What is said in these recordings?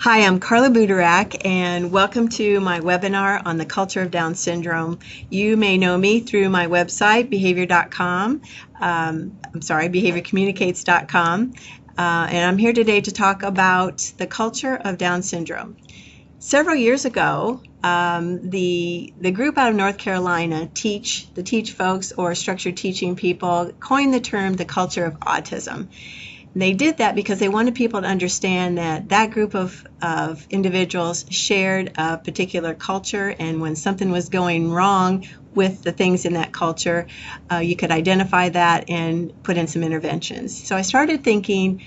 Hi, I'm Carla Butorac, and welcome to my webinar on the culture of Down syndrome. You may know me through my website, behavior.com. Behaviorcommunicates.com. And I'm here today to talk about the culture of Down syndrome. Several years ago, the group out of North Carolina, the Teach folks or structured teaching people, coined the term the culture of autism. They did that because they wanted people to understand that that group of individuals shared a particular culture, and when something was going wrong with the things in that culture, you could identify that and put in some interventions. So I started thinking,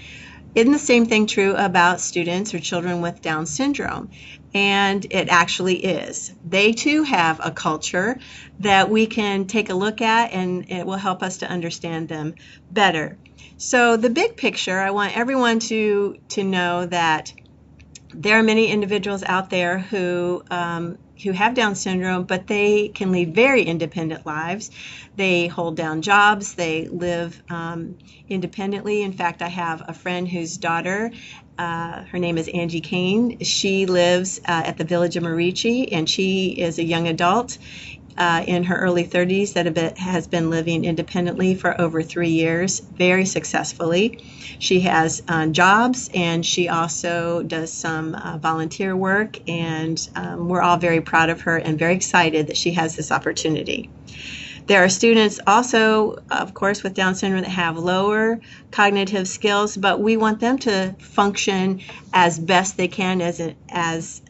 isn't the same thing true about students or children with Down syndrome? And it actually is. They too have a culture that we can take a look at, and it will help us to understand them better. So the big picture, I want everyone to know that there are many individuals out there who have Down syndrome, but they can lead very independent lives. They hold down jobs. They live independently. In fact, I have a friend whose daughter, her name is Angie Kane. She lives at the village of Marici, and she is a young adult in her early 30s that has been living independently for over 3 years, very successfully. She has jobs, and she also does some volunteer work, and we're all very proud of her and very excited that she has this opportunity. There are students also, of course, with Down syndrome that have lower cognitive skills, but we want them to function as best they can as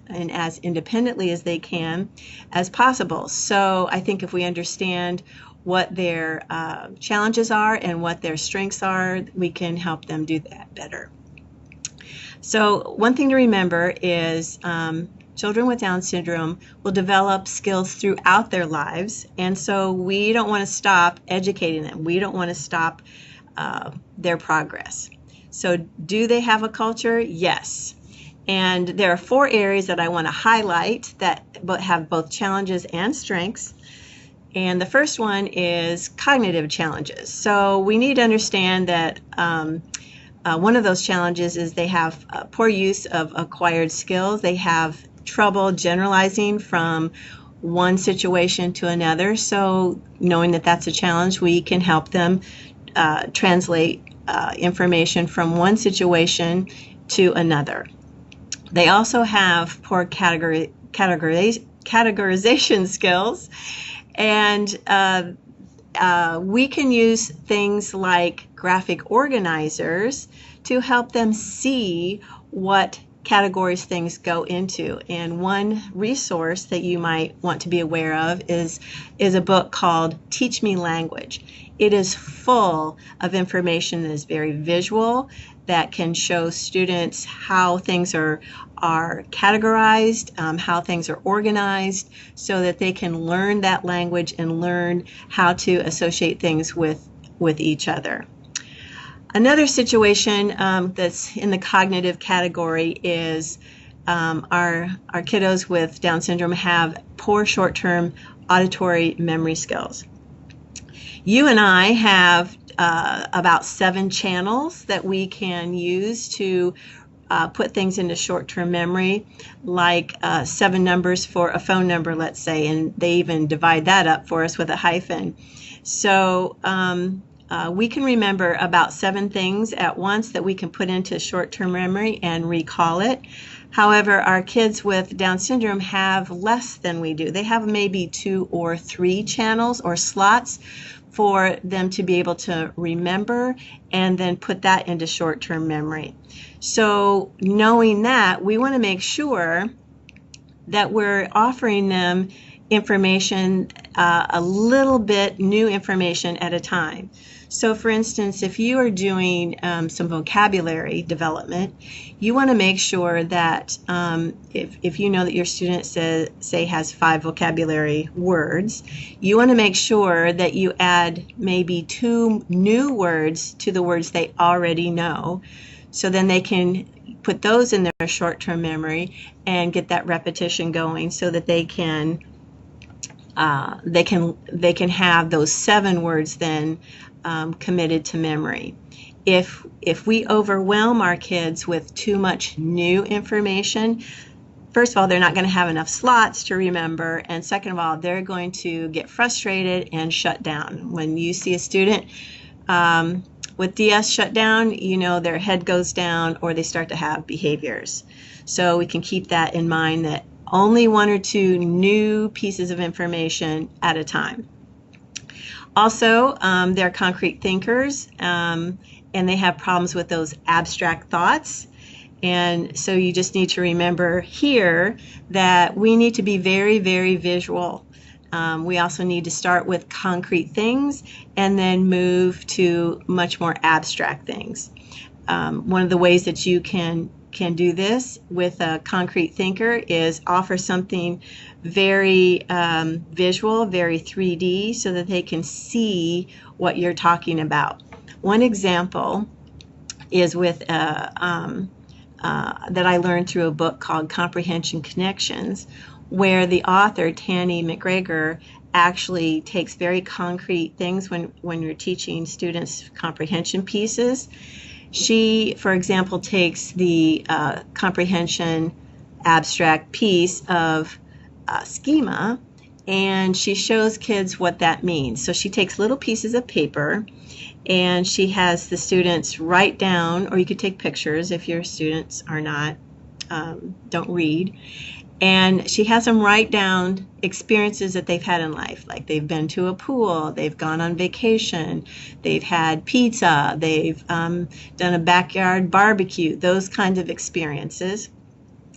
independently as they can as possible. So I think if we understand what their challenges are and what their strengths are, we can help them do that better. So one thing to remember is children with Down syndrome will develop skills throughout their lives, and so we don't want to stop educating them. We don't want to stop their progress. So do they have a culture? Yes. And there are 4 areas that I want to highlight that have both challenges and strengths. And the first one is cognitive challenges. So we need to understand that one of those challenges is they have poor use of acquired skills. They have trouble generalizing from one situation to another. So knowing that that's a challenge, we can help them translate information from one situation to another. They also have poor categorization skills, and we can use things like graphic organizers to help them see what categories things go into. And one resource that you might want to be aware of is a book called Teach Me Language. It is full of information that is very visual, that can show students how things are categorized, how things are organized, so that they can learn that language and learn how to associate things with each other. Another situation that's in the cognitive category is our kiddos with Down syndrome have poor short-term auditory memory skills. You and I have about 7 channels that we can use to put things into short-term memory, like 7 numbers for a phone number, let's say, and they even divide that up for us with a hyphen. So we can remember about 7 things at once that we can put into short-term memory and recall it. However, our kids with Down syndrome have less than we do. They have maybe 2 or 3 channels or slots for them to be able to remember and then put that into short-term memory. So knowing that, we want to make sure that we're offering them information, a little bit new information at a time. So for instance, if you are doing some vocabulary development, you want to make sure that if you know that your student say has 5 vocabulary words, you want to make sure that you add maybe 2 new words to the words they already know, so then they can put those in their short-term memory and get that repetition going, so that they can have those 7 words then committed to memory. if we overwhelm our kids with too much new information, first of all, they're not going to have enough slots to remember, and second of all, they're going to get frustrated and shut down. When you see a student with DS shut down, you know their head goes down or they start to have behaviors. So we can keep that in mind, that only one or two new pieces of information at a time. Also, they're concrete thinkers, and they have problems with those abstract thoughts. And so you just need to remember here that we need to be very, very visual. We also need to start with concrete things and then move to much more abstract things. One of the ways that you can do this with a concrete thinker is offer something very visual, very 3D, so that they can see what you're talking about. One example is with that I learned through a book called Comprehension Connections, where the author, Tanny McGregor, actually takes very concrete things when you're teaching students comprehension pieces. She, for example, takes the comprehension abstract piece of schema, and she shows kids what that means. So she takes little pieces of paper, and she has the students write down, or you could take pictures if your students are not, don't read, and she has them write down experiences that they've had in life, like they've been to a pool, they've gone on vacation, they've had pizza, they've done a backyard barbecue, those kinds of experiences.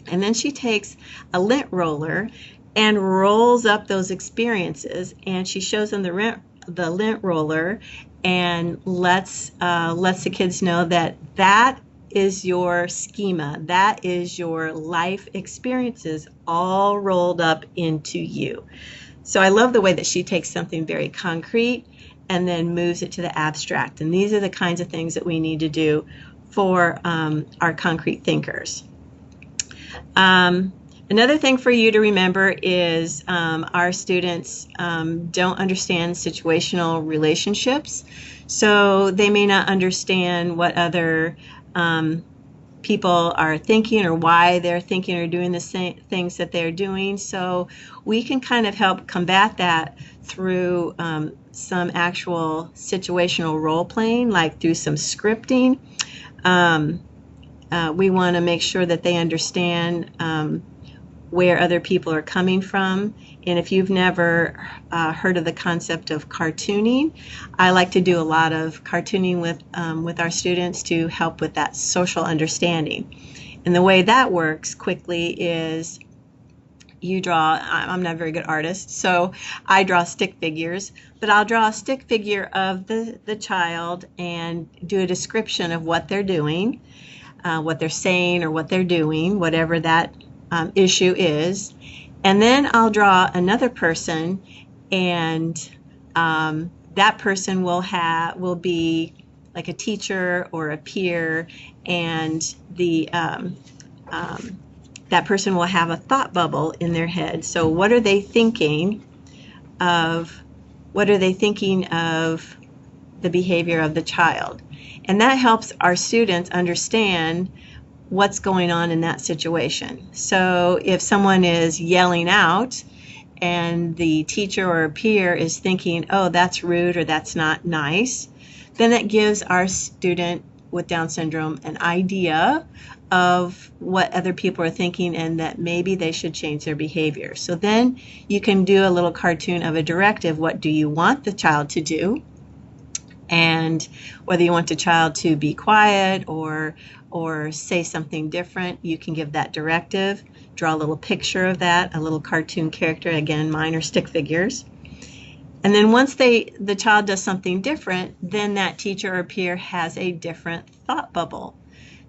And then she takes a lint roller and rolls up those experiences, and she shows them the lint roller and lets the kids know that that is your schema, that is your life experiences all rolled up into you. So I love the way that she takes something very concrete and then moves it to the abstract. And these are the kinds of things that we need to do for our concrete thinkers. Another thing for you to remember is our students don't understand situational relationships. So they may not understand what other people are thinking or why they're thinking or doing the same things that they're doing. So we can kind of help combat that through some actual situational role playing, like through some scripting. We want to make sure that they understand where other people are coming from. And if you've never heard of the concept of cartooning, I like to do a lot of cartooning with our students to help with that social understanding. And the way that works quickly is you draw, I'm not a very good artist, so I draw stick figures, but I'll draw a stick figure of the child and do a description of what they're doing, what they're saying or what they're doing, whatever that issue is. And then I'll draw another person, and that person will be like a teacher or a peer, and that person will have a thought bubble in their head. So what are they thinking of? What are they thinking of the behavior of the child? And that helps our students understand what's going on in that situation. So if someone is yelling out and the teacher or a peer is thinking, oh, that's rude or that's not nice, then it gives our student with Down syndrome an idea of what other people are thinking and that maybe they should change their behavior. So then you can do a little cartoon of a directive. What do you want the child to do? And whether you want the child to be quiet or say something different, you can give that directive, draw a little picture of that, a little cartoon character. Again, mine are stick figures. And then once the child does something different, then that teacher or peer has a different thought bubble.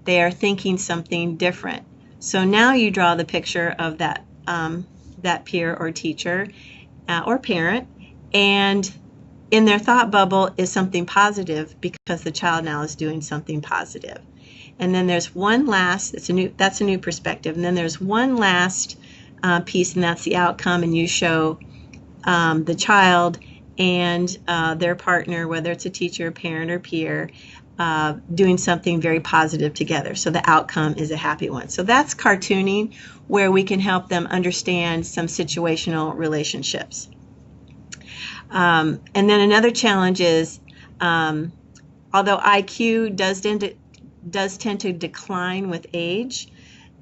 They are thinking something different. So now you draw the picture of that peer or teacher or parent, and in their thought bubble is something positive because the child now is doing something positive. And then there's one last, that's a new perspective. And then there's one last piece, and that's the outcome. And you show the child and their partner, whether it's a teacher, parent, or peer, doing something very positive together. So the outcome is a happy one. So that's cartooning, where we can help them understand some situational relationships. And then another challenge is, although IQ does tend to decline with age,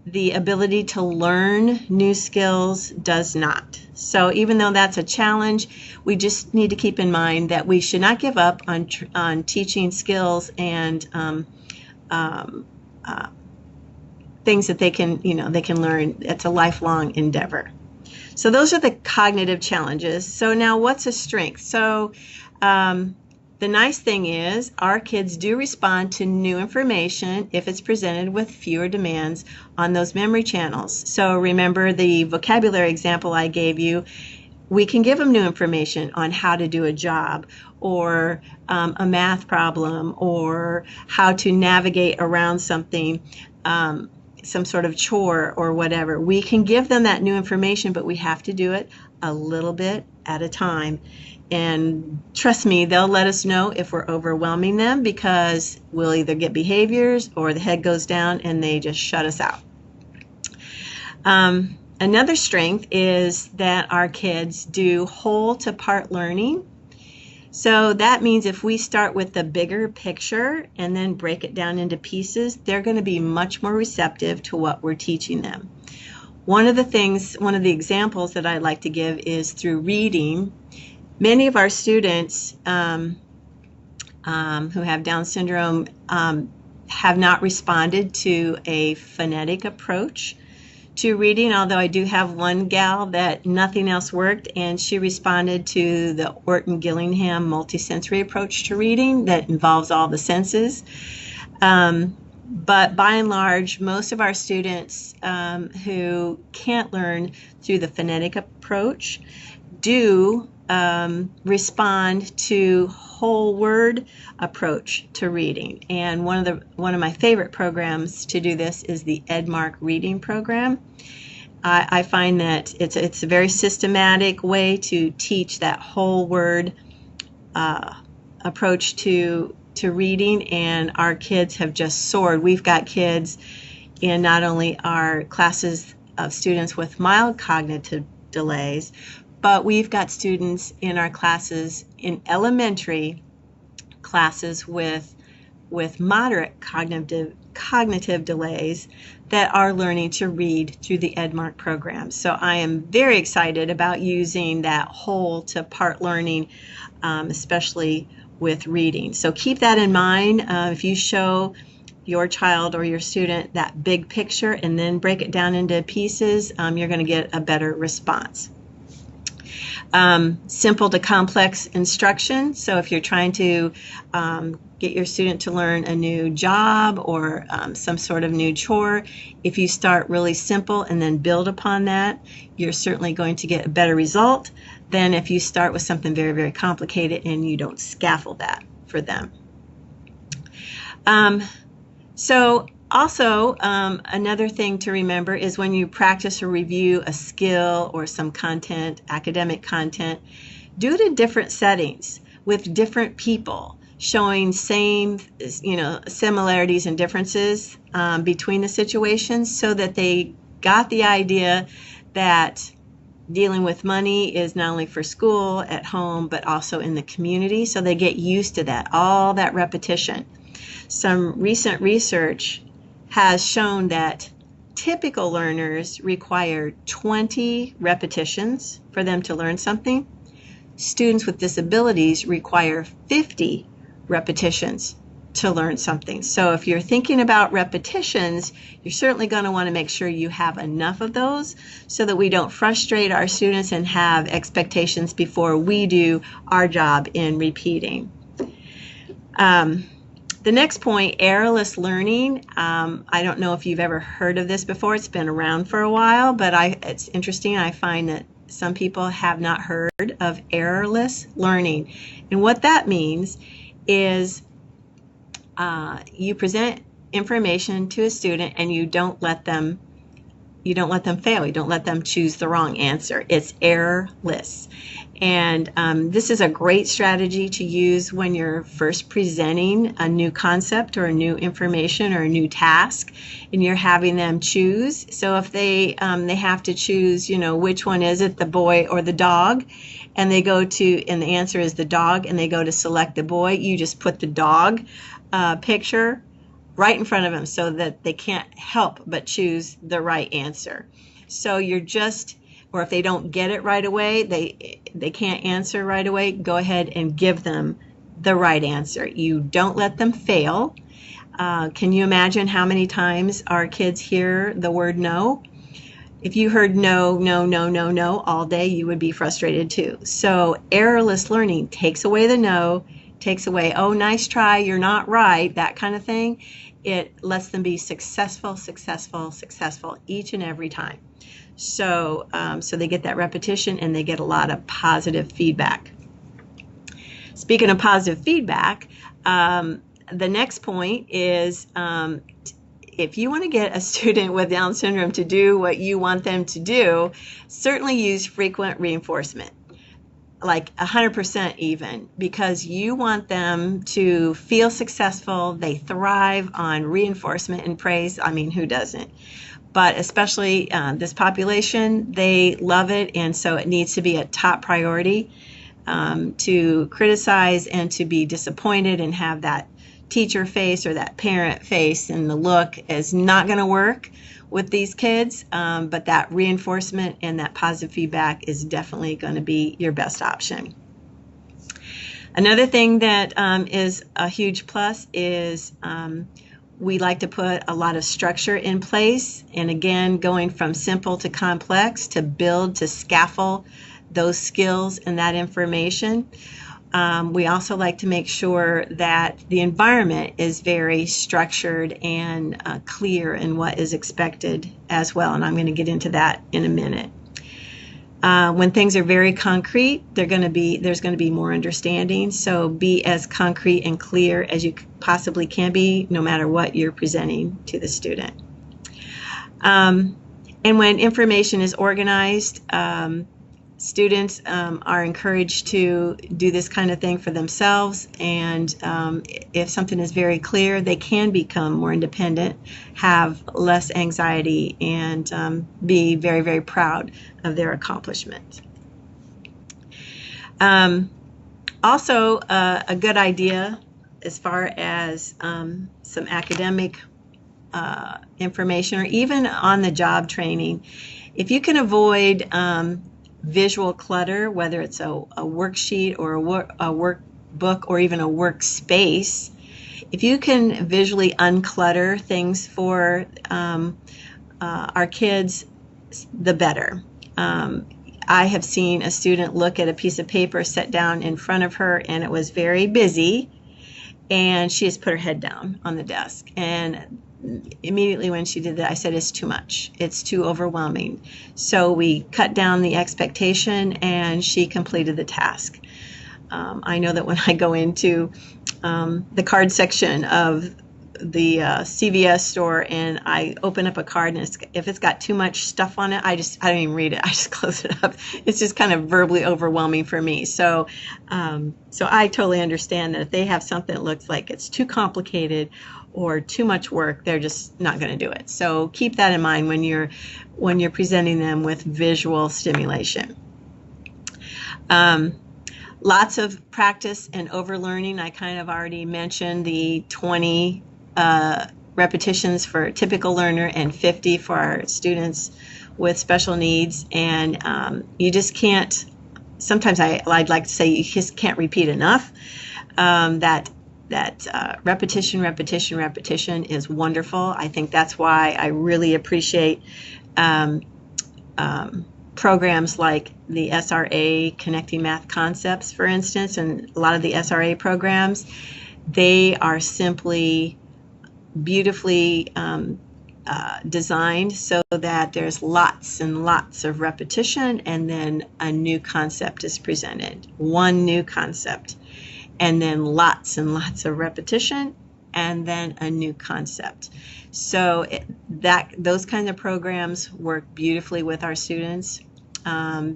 the ability to learn new skills does not. So even though that's a challenge, we just need to keep in mind that we should not give up on teaching skills and things that they can learn. It's a lifelong endeavor. So those are the cognitive challenges. So now, what's a strength? So the nice thing is our kids do respond to new information if it's presented with fewer demands on those memory channels. So remember the vocabulary example I gave you. We can give them new information on how to do a job, or a math problem, or how to navigate around something, some sort of chore or whatever. We can give them that new information, but we have to do it a little bit at a time. And trust me, they'll let us know if we're overwhelming them, because we'll either get behaviors or the head goes down and they just shut us out. Another strength is that our kids do whole to part learning. So that means if we start with the bigger picture and then break it down into pieces, they're going to be much more receptive to what we're teaching them. One of the examples that I like to give is through reading. Many of our students who have Down syndrome have not responded to a phonetic approach to reading, although I do have one gal that nothing else worked, and she responded to the Orton-Gillingham multisensory approach to reading that involves all the senses. But by and large, most of our students who can't learn through the phonetic approach do respond to whole word approach to reading. And one of my favorite programs to do this is the Edmark reading program. I find that it's a very systematic way to teach that whole word approach to reading, and our kids have just soared. We've got kids in not only our classes of students with mild cognitive delays, but we've got students in our classes, in elementary classes with moderate cognitive delays, that are learning to read through the Edmark program. So I am very excited about using that whole to part learning, especially with reading. So keep that in mind. If you show your child or your student that big picture and then break it down into pieces, you're going to get a better response. Simple to complex instruction. So if you're trying to get your student to learn a new job or some sort of new chore, if you start really simple and then build upon that, you're certainly going to get a better result than if you start with something very, very complicated and you don't scaffold that for them. So also, another thing to remember is when you practice or review a skill or some content, academic content, do it in different settings with different people, showing similarities and differences between the situations, so that they got the idea that dealing with money is not only for school, at home, but also in the community. So they get used to that, all that repetition. Some recent research has shown that typical learners require 20 repetitions for them to learn something. Students with disabilities require 50 repetitions to learn something. So if you're thinking about repetitions, you're certainly going to want to make sure you have enough of those so that we don't frustrate our students and have expectations before we do our job in repeating. The next point, errorless learning. I don't know if you've ever heard of this before. It's been around for a while, but it's interesting. I find that some people have not heard of errorless learning. And what that means is you present information to a student and you don't let them you don't let them fail. You don't let them choose the wrong answer. It's errorless. And this is a great strategy to use when you're first presenting a new concept or a new information or a new task, and you're having them choose. So if they have to choose, which one is it, the boy or the dog, and they go to, and the answer is the dog, and they go to select the boy, you just put the dog picture right in front of them so that they can't help but choose the right answer. So you're just, or if they don't get it right away, they can't answer right away, go ahead and give them the right answer. You don't let them fail. Can you imagine how many times our kids hear the word no? If you heard no, no, no, no, no all day, you would be frustrated too. So errorless learning takes away the no, takes away, oh, nice try, you're not right, that kind of thing. It lets them be successful, successful, successful each and every time. So, so they get that repetition and they get a lot of positive feedback. Speaking of positive feedback, the next point is if you want to get a student with Down syndrome to do what you want them to do, certainly use frequent reinforcement, like 100% even, because you want them to feel successful. They thrive on reinforcement and praise. I mean, who doesn't? But especially this population, they love it, and so it needs to be a top priority. To criticize and to be disappointed and have that teacher face or that parent face and the look is not going to work with these kids, but that reinforcement and that positive feedback is definitely going to be your best option. Another thing that is a huge plus is we like to put a lot of structure in place, and again, going from simple to complex to build, to scaffold those skills and that information. We also like to make sure that the environment is very structured and clear in what is expected as well, and I'm going to get into that in a minute. When things are very concrete, there's going to be more understanding, so be as concrete and clear as you possibly can be, no matter what you're presenting to the student. And when information is organized, students are encouraged to do this kind of thing for themselves, and if something is very clear, they can become more independent, have less anxiety, and be very, very proud of their accomplishment. Also, a good idea as far as some academic information or even on-the-job training, if you can avoid visual clutter, whether it's a worksheet or a workbook or even a workspace, if you can visually unclutter things for our kids, the better. I have seen a student look at a piece of paper set down in front of her, and it was very busy, and she just put her head down on the desk, and immediately when she did that, I said, it's too much. It's too overwhelming. So we cut down the expectation, and she completed the task. I know that when I go into the card section of the CVS store and I open up a card, and if it's got too much stuff on it, I don't even read it. I just close it up. It's just kind of verbally overwhelming for me. So so I totally understand that if they have something that looks like it's too complicated or too much work, they're just not going to do it. So keep that in mind when you're presenting them with visual stimulation. Lots of practice and overlearning. I kind of already mentioned the 20 repetitions for a typical learner and 50 for our students with special needs. And you just can't, sometimes I'd like to say you just can't repeat enough. That repetition, repetition, repetition is wonderful. I think that's why I really appreciate programs like the SRA, Connecting Math Concepts, for instance, and a lot of the SRA programs. They are simply beautifully designed so that there's lots and lots of repetition, and then a new concept is presented. One new concept, and then lots and lots of repetition, and then a new concept. So those kinds of programs work beautifully with our students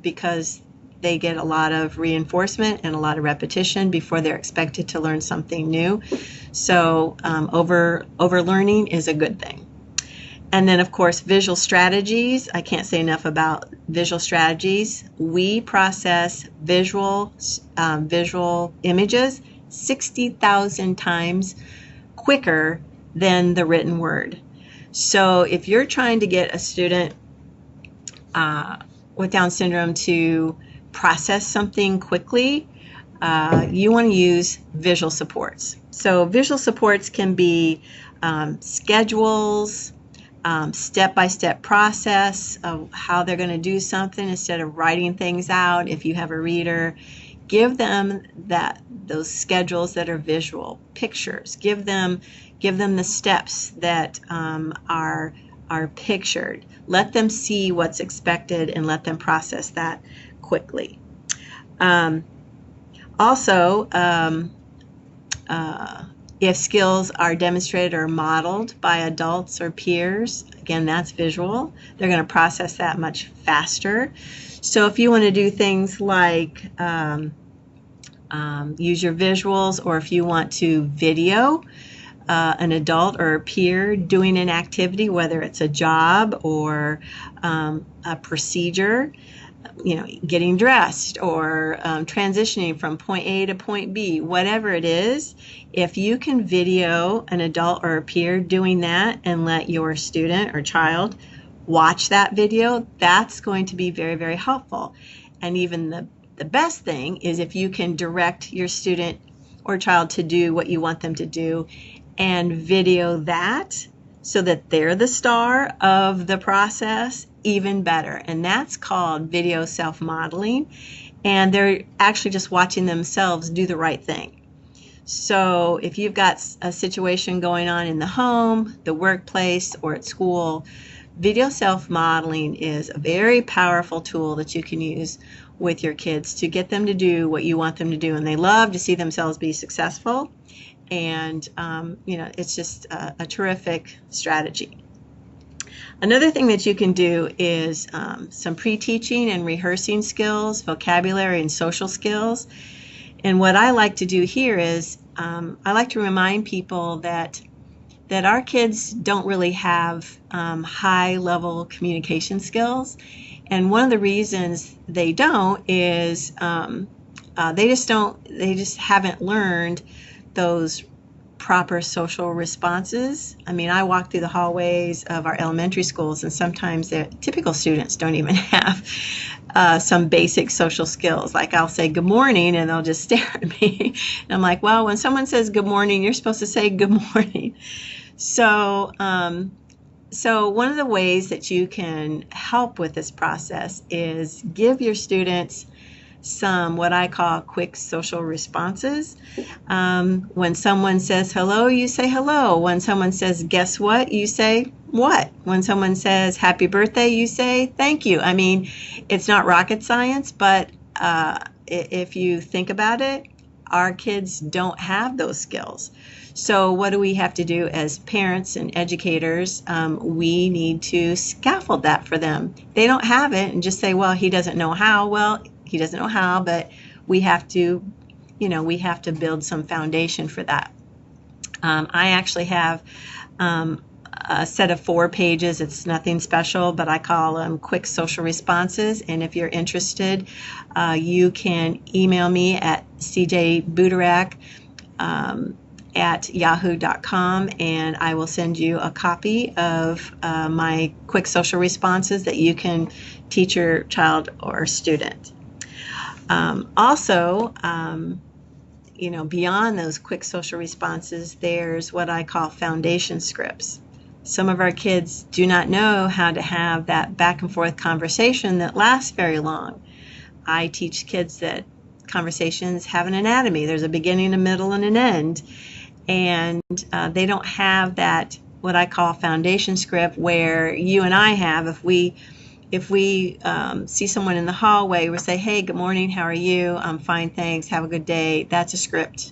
because they get a lot of reinforcement and a lot of repetition before they're expected to learn something new. So over learning is a good thing. And then, of course, visual strategies. I can't say enough about visual strategies. We process visual images 60,000 times quicker than the written word. So if you're trying to get a student with Down syndrome to process something quickly, you want to use visual supports. So visual supports can be schedules, step-by-step process of how they're going to do something instead of writing things out. If you have a reader, give them those schedules that are visual, pictures. Give them the steps that are pictured. Let them see what's expected and let them process that quickly. If skills are demonstrated or modeled by adults or peers, again, that's visual. They're going to process that much faster. So if you want to do things like use your visuals, or if you want to video an adult or a peer doing an activity, whether it's a job or a procedure, getting dressed or transitioning from point A to point B, whatever it is, if you can video an adult or a peer doing that and let your student or child watch that video, that's going to be very, very helpful. And even the best thing is if you can direct your student or child to do what you want them to do and video that so that they're the star of the process, even better. And that's called video self-modeling, and they're actually just watching themselves do the right thing. So if you've got a situation going on in the home, the workplace, or at school, video self-modeling is a very powerful tool that you can use with your kids to get them to do what you want them to do. And they love to see themselves be successful. And, it's just a terrific strategy. Another thing that you can do is some pre-teaching and rehearsing skills, vocabulary and social skills. And what I like to do here is I like to remind people that our kids don't really have high-level communication skills. And one of the reasons they don't is they just haven't learned those proper social responses. I mean, I walk through the hallways of our elementary schools, and sometimes the typical students don't even have some basic social skills. Like I'll say good morning and they'll just stare at me. And I'm like, well, when someone says good morning, you're supposed to say good morning. So one of the ways that you can help with this process is give your students some what I call quick social responses. When someone says hello, you say hello. When someone says guess what, you say what. When someone says happy birthday, you say thank you. I mean, it's not rocket science, but if you think about it, our kids don't have those skills. So what do we have to do as parents and educators? We need to scaffold that for them. They don't have it and just say, well, he doesn't know how. Well, he doesn't know how, but we have to build some foundation for that. I actually have a set of 4 pages. It's nothing special, but I call them quick social responses. And if you're interested, you can email me at cjbutorac at yahoo.com, and I will send you a copy of my quick social responses that you can teach your child or student. Beyond those quick social responses, there's what I call foundation scripts. Some of our kids do not know how to have that back and forth conversation that lasts very long. I teach kids that conversations have an anatomy. There's a beginning, a middle, and an end. And they don't have that, what I call foundation script, where you and I have. If we see someone in the hallway, we say, hey, good morning, how are you? I'm fine, thanks, have a good day. That's a script.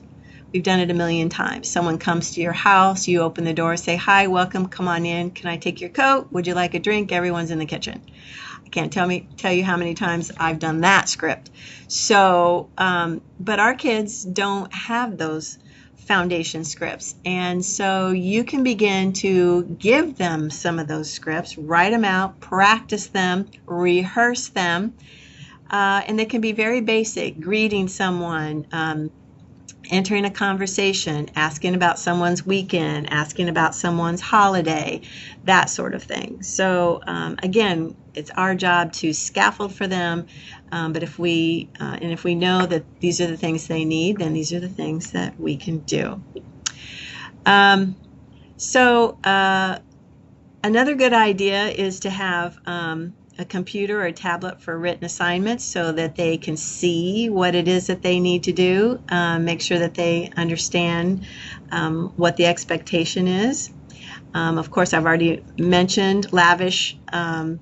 We've done it a million times. Someone comes to your house, you open the door, say, "Hi, welcome, come on in. Can I take your coat? Would you like a drink?" Everyone's in the kitchen. I can't tell you how many times I've done that script. So, but our kids don't have those foundation scripts, and so you can begin to give them some of those scripts, write them out, practice them, rehearse them, and they can be very basic: greeting someone, entering a conversation, asking about someone's weekend, asking about someone's holiday, that sort of thing. So again, it's our job to scaffold for them, but if we know that these are the things they need, then these are the things that we can do. Another good idea is to have a computer or a tablet for written assignments so that they can see what it is that they need to do, make sure that they understand what the expectation is. Of course, I've already mentioned lavish and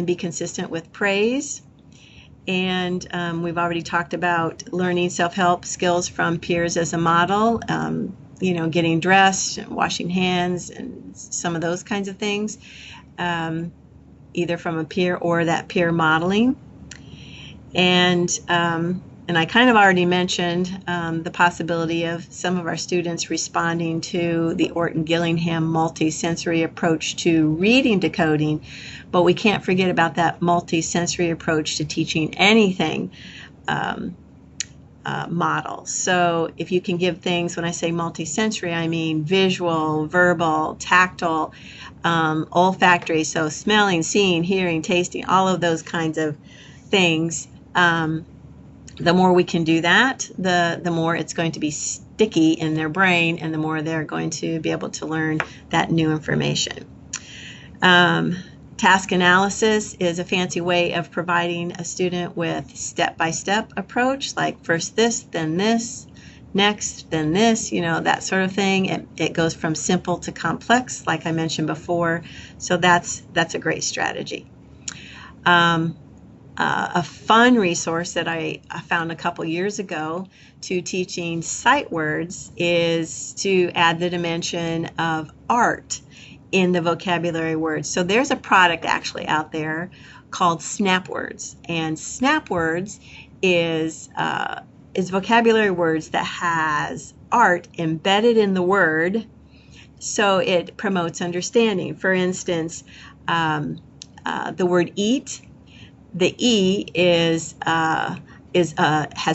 be consistent with praise. And we've already talked about learning self-help skills from peers as a model, getting dressed, washing hands, and some of those kinds of things. Either from a peer or that peer modeling. And I kind of already mentioned the possibility of some of our students responding to the Orton-Gillingham multisensory approach to reading decoding, but we can't forget about that multisensory approach to teaching anything model. So if you can give things, when I say multisensory, I mean visual, verbal, tactile, olfactory, so smelling, seeing, hearing, tasting, all of those kinds of things. The more we can do that, the more it's going to be sticky in their brain, and the more they're going to be able to learn that new information. Task analysis is a fancy way of providing a student with step-by-step approach, like first this, then this, next, then this, that sort of thing. It goes from simple to complex, like I mentioned before. So that's a great strategy. A fun resource that I found a couple years ago to teaching sight words is to add the dimension of art in the vocabulary words. So there's a product actually out there called SnapWords, and SnapWords is vocabulary words that has art embedded in the word, so it promotes understanding. For instance, the word eat, the E has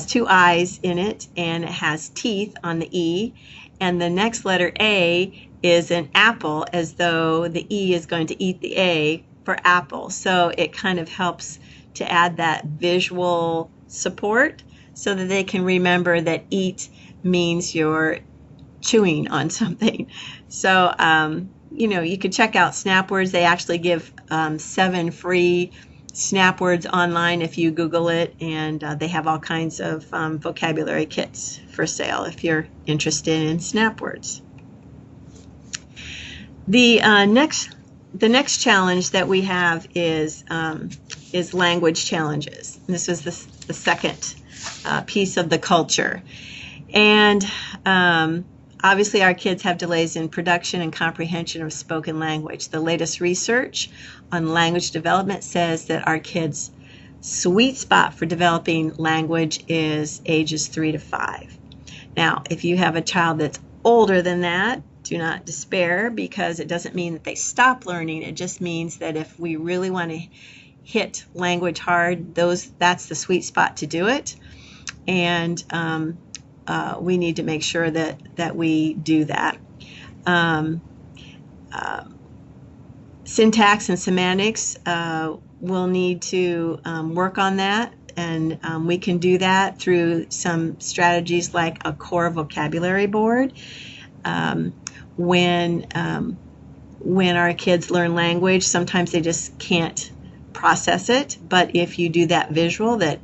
two eyes in it, and it has teeth on the E, and the next letter A is an apple, as though the E is going to eat the A for apple. So it kind of helps to add that visual support so that they can remember that eat means you're chewing on something. So, you can check out SnapWords. They actually give 7 free SnapWords online if you Google it, and they have all kinds of vocabulary kits for sale if you're interested in SnapWords. The next challenge that we have is language challenges. This is the second piece of the culture, and obviously our kids have delays in production and comprehension of spoken language. The latest research on language development says that our kids' sweet spot for developing language is ages 3 to 5. Now, if you have a child that's older than that, do not despair, because it doesn't mean that they stop learning. It just means that if we really want to hit language hard, that's the sweet spot to do it. And we need to make sure that we do that. Syntax and semantics, we'll need to work on that, and we can do that through some strategies like a core vocabulary board. When our kids learn language, sometimes they just can't process it, but if you do that visual that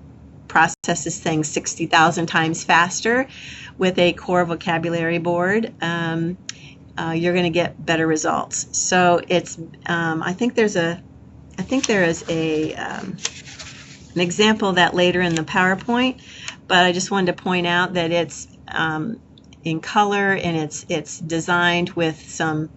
processes things 60,000 times faster with a core vocabulary board, you're going to get better results. So it's I think there is an example of that later in the PowerPoint, but I just wanted to point out that it's in color, and it's designed with some,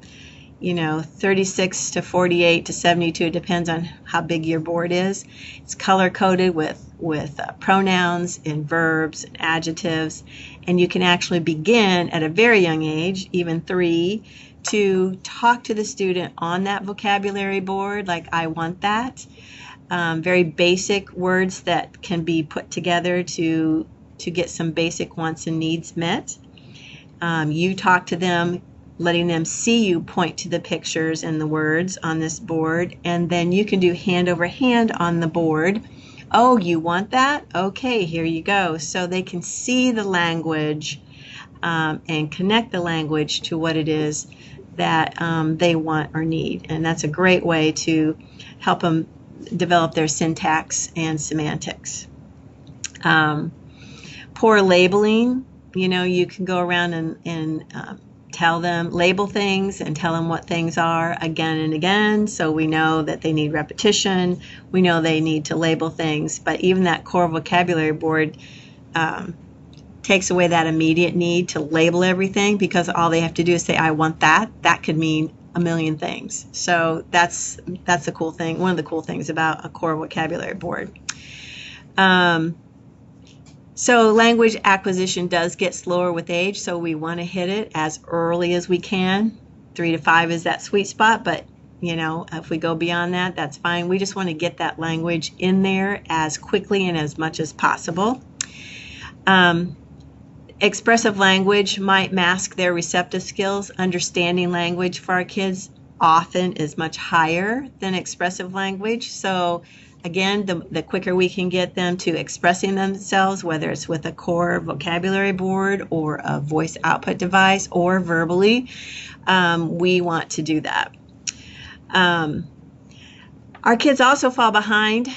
36 to 48 to 72, it depends on how big your board is. It's color coded with pronouns and verbs and adjectives, and you can actually begin at a very young age, even 3, to talk to the student on that vocabulary board, like I want that. Very basic words that can be put together to get some basic wants and needs met. You talk to them, letting them see you point to the pictures and the words on this board, and then you can do hand over hand on the board. Oh, you want that? Okay, here you go. So they can see the language and connect the language to what it is that they want or need. And that's a great way to help them develop their syntax and semantics. Poor labeling, you can go around and tell them, label things and tell them what things are again and again, so we know that they need repetition, we know they need to label things. But even that core vocabulary board takes away that immediate need to label everything, because all they have to do is say, I want that. That could mean a million things. So that's the cool thing, one of the cool things about a core vocabulary board. So language acquisition does get slower with age, so we want to hit it as early as we can. 3 to 5 is that sweet spot, but if we go beyond that, that's fine. We just want to get that language in there as quickly and as much as possible. Expressive language might mask their receptive skills. Understanding language for our kids often is much higher than expressive language. So again, the quicker we can get them to expressing themselves, whether it's with a core vocabulary board or a voice output device or verbally, we want to do that. Our kids also fall behind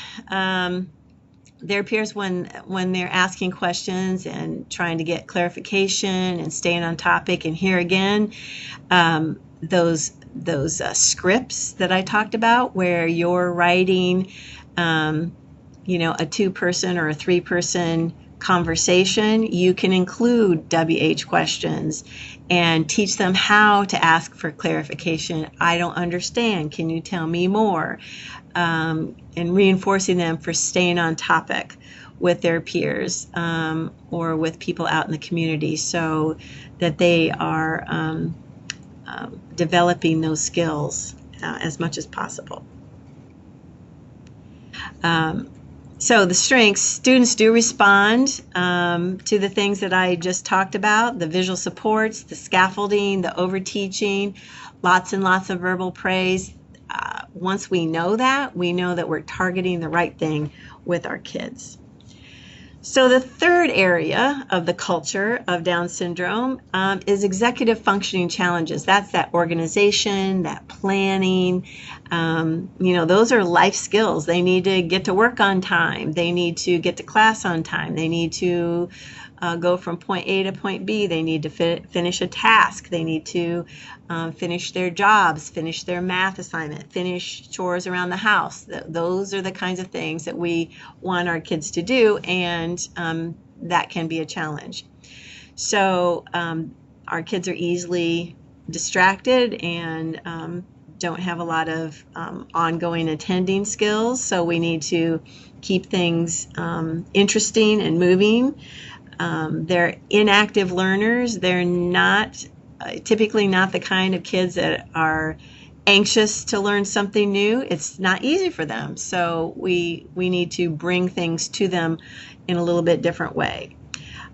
their peers when they're asking questions and trying to get clarification and staying on topic. And here again, those scripts that I talked about, where you're writing a 2-person or a 3-person conversation, you can include WH questions and teach them how to ask for clarification. I don't understand. Can you tell me more? And reinforcing them for staying on topic with their peers or with people out in the community, so that they are developing those skills as much as possible. So the strengths, students do respond to the things that I just talked about, the visual supports, the scaffolding, the overteaching, lots and lots of verbal praise. Once we know that we're targeting the right thing with our kids. So the third area of the culture of Down syndrome is executive functioning challenges. That's that organization, that planning. Those are life skills. They need to get to work on time. They need to get to class on time. They need to go from point A to point B. They need to finish a task. They need to finish their jobs, finish their math assignment, finish chores around the house. Those are the kinds of things that we want our kids to do, and that can be a challenge. So our kids are easily distracted and don't have a lot of ongoing attending skills, so we need to keep things interesting and moving. They're inactive learners. They're not typically not the kind of kids that are anxious to learn something new. It's not easy for them, so we need to bring things to them in a little bit different way.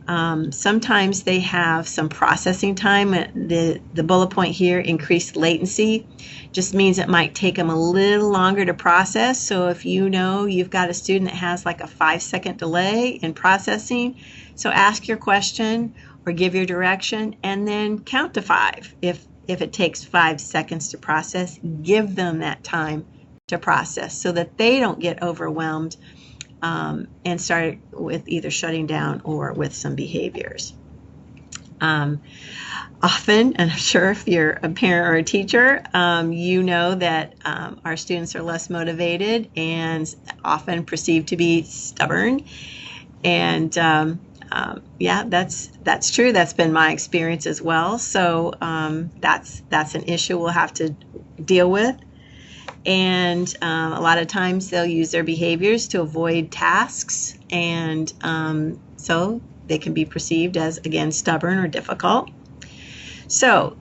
Sometimes they have some processing time. The bullet point here, increased latency, just means it might take them a little longer to process. So if you've got a student that has like a 5-second delay in processing, so ask your question or give your direction and then count to 5. If it takes 5 seconds to process, give them that time to process so that they don't get overwhelmed and start with either shutting down or with some behaviors. Often, and I'm sure if you're a parent or a teacher, you know that our students are less motivated and often perceived to be stubborn. And Yeah, that's true. That's been my experience as well. So that's an issue we'll have to deal with. And a lot of times they'll use their behaviors to avoid tasks, and so they can be perceived as, again, stubborn or difficult. So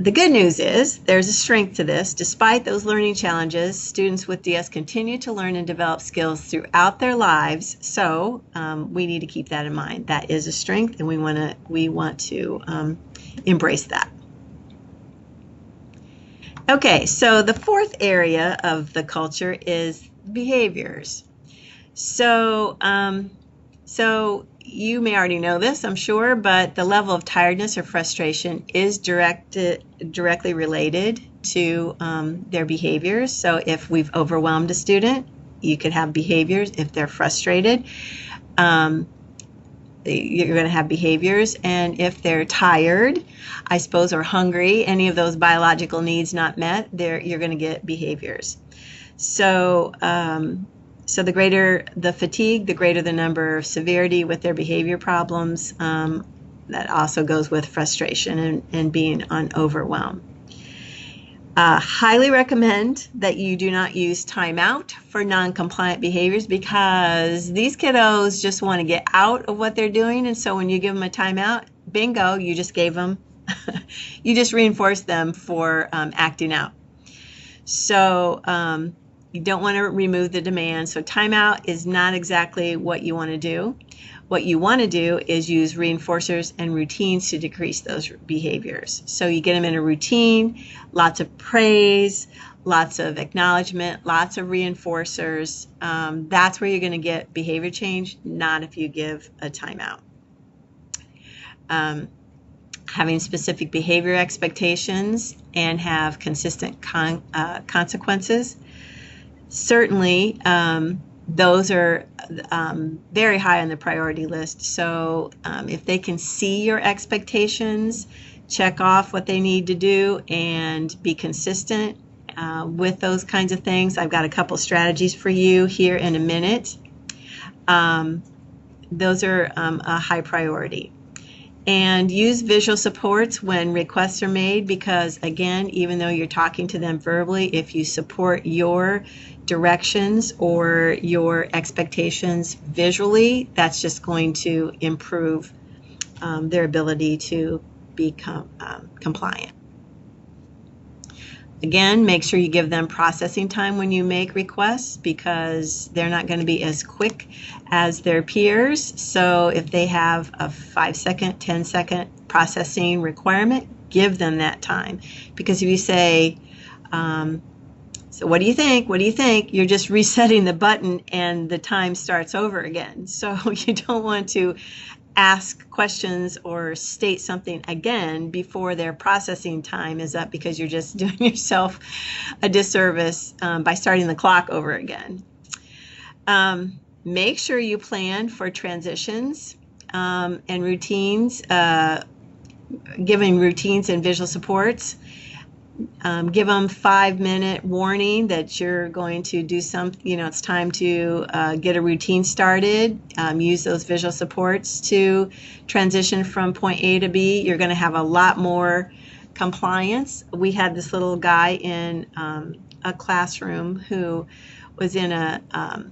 the good news is there's a strength to this. Despite those learning challenges, students with DS continue to learn and develop skills throughout their lives. So we need to keep that in mind. That is a strength, and we want to embrace that. Okay, so the fourth area of the culture is behaviors. So you may already know this, I'm sure, but the level of tiredness or frustration is directly related to their behaviors. So if we've overwhelmed a student, you could have behaviors. If they're frustrated, you're going to have behaviors. And if they're tired, I suppose, or hungry, any of those biological needs not met, you're going to get behaviors. So so the greater the fatigue, the greater the number of severity with their behavior problems. That also goes with frustration and being overwhelmed. Highly recommend that you do not use timeout for non-compliant behaviors, because these kiddos just want to get out of what they're doing, and so when you give them a timeout, bingo, you just gave them, you just reinforced them for acting out. So you don't want to remove the demand. So timeout is not exactly what you want to do. What you want to do is use reinforcers and routines to decrease those behaviors. So you get them in a routine, lots of praise, lots of acknowledgement, lots of reinforcers. That's where you're going to get behavior change, not if you give a timeout. Having specific behavior expectations and have consistent consequences. Certainly, those are very high on the priority list. So if they can see your expectations, check off what they need to do, and be consistent with those kinds of things. I've got a couple strategies for you here in a minute. Those are a high priority. And use visual supports when requests are made, because again, even though you're talking to them verbally, if you support your directions or your expectations visually, that's just going to improve their ability to become compliant. Again, make sure you give them processing time when you make requests, because they're not going to be as quick as their peers. So if they have a 5-second, 10-second processing requirement, give them that time. Because if you say, so what do you think? What do you think? You're just resetting the button and the time starts over again. So you don't want to ask questions or state something again before their processing time is up, because you're just doing yourself a disservice by starting the clock over again. Make sure you plan for transitions and routines, giving routines and visual supports. Give them 5-minute warning that you're going to do something, it's time to get a routine started. Use those visual supports to transition from point A to B. You're going to have a lot more compliance. We had this little guy in a classroom who was in a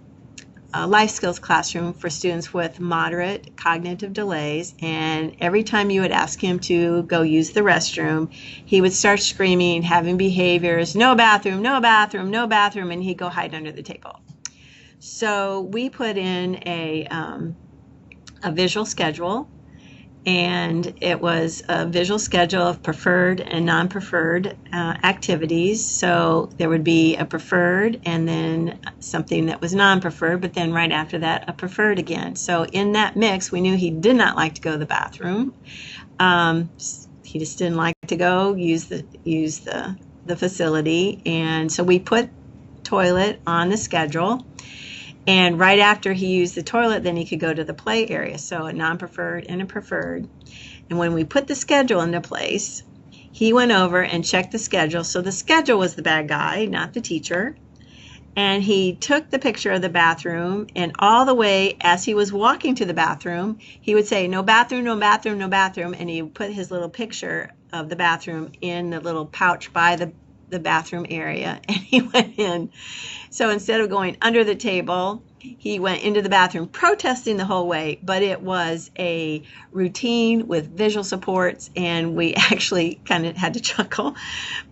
life skills classroom for students with moderate cognitive delays, and every time you would ask him to go use the restroom, he would start screaming, having behaviors, no bathroom, no bathroom, no bathroom, and he'd go hide under the table. So we put in a visual schedule, and it was a visual schedule of preferred and non-preferred activities. So there would be a preferred and then something that was non-preferred, but then right after that a preferred again. So in that mix, we knew he did not like to go to the bathroom. He just didn't like to go use the facility, and so we put toilet on the schedule. And right after he used the toilet, then he could go to the play area. So a non-preferred and a preferred. And when we put the schedule into place, he went over and checked the schedule. So the schedule was the bad guy, not the teacher. And he took the picture of the bathroom, and all the way as he was walking to the bathroom, he would say, "No bathroom, no bathroom, no bathroom," and he would put his little picture of the bathroom in the little pouch by the bathroom area, and he went in. So instead of going under the table, he went into the bathroom, protesting the whole way, but it was a routine with visual supports, and we actually kind of had to chuckle,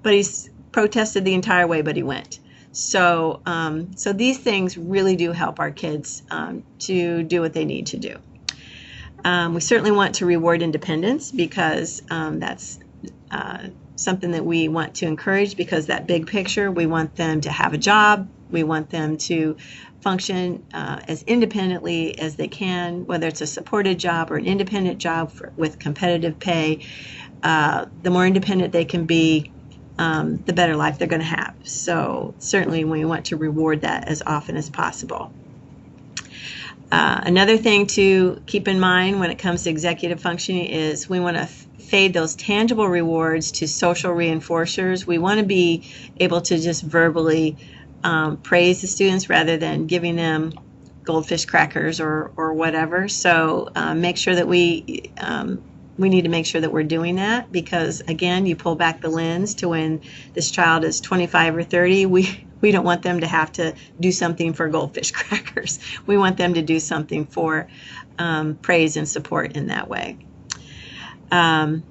but he protested the entire way, but he went. So, so these things really do help our kids to do what they need to do. We certainly want to reward independence, because that's something that we want to encourage, because that big picture, we want them to have a job. We want them to function as independently as they can, whether it's a supported job or an independent job with competitive pay. The more independent they can be, the better life they're going to have. So certainly we want to reward that as often as possible. Another thing to keep in mind when it comes to executive functioning is we want to fade those tangible rewards to social reinforcers. We want to be able to just verbally praise the students rather than giving them goldfish crackers or whatever. So make sure that we need to make sure that we're doing that, because again, you pull back the lens to when this child is 25 or 30, we don't want them to have to do something for goldfish crackers. We want them to do something for praise and support in that way. And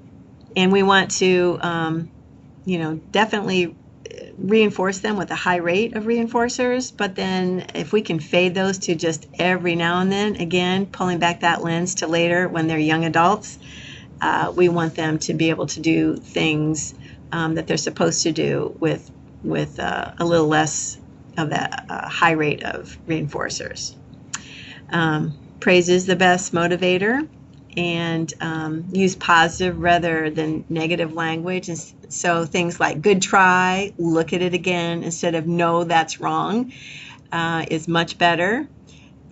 we want to, definitely reinforce them with a high rate of reinforcers, but then if we can fade those to just every now and then, again, pulling back that lens to later when they're young adults, we want them to be able to do things that they're supposed to do with a little less of that high rate of reinforcers. Praise is the best motivator, and use positive rather than negative language. And so things like "good try," "look at it again," instead of "no, that's wrong," is much better.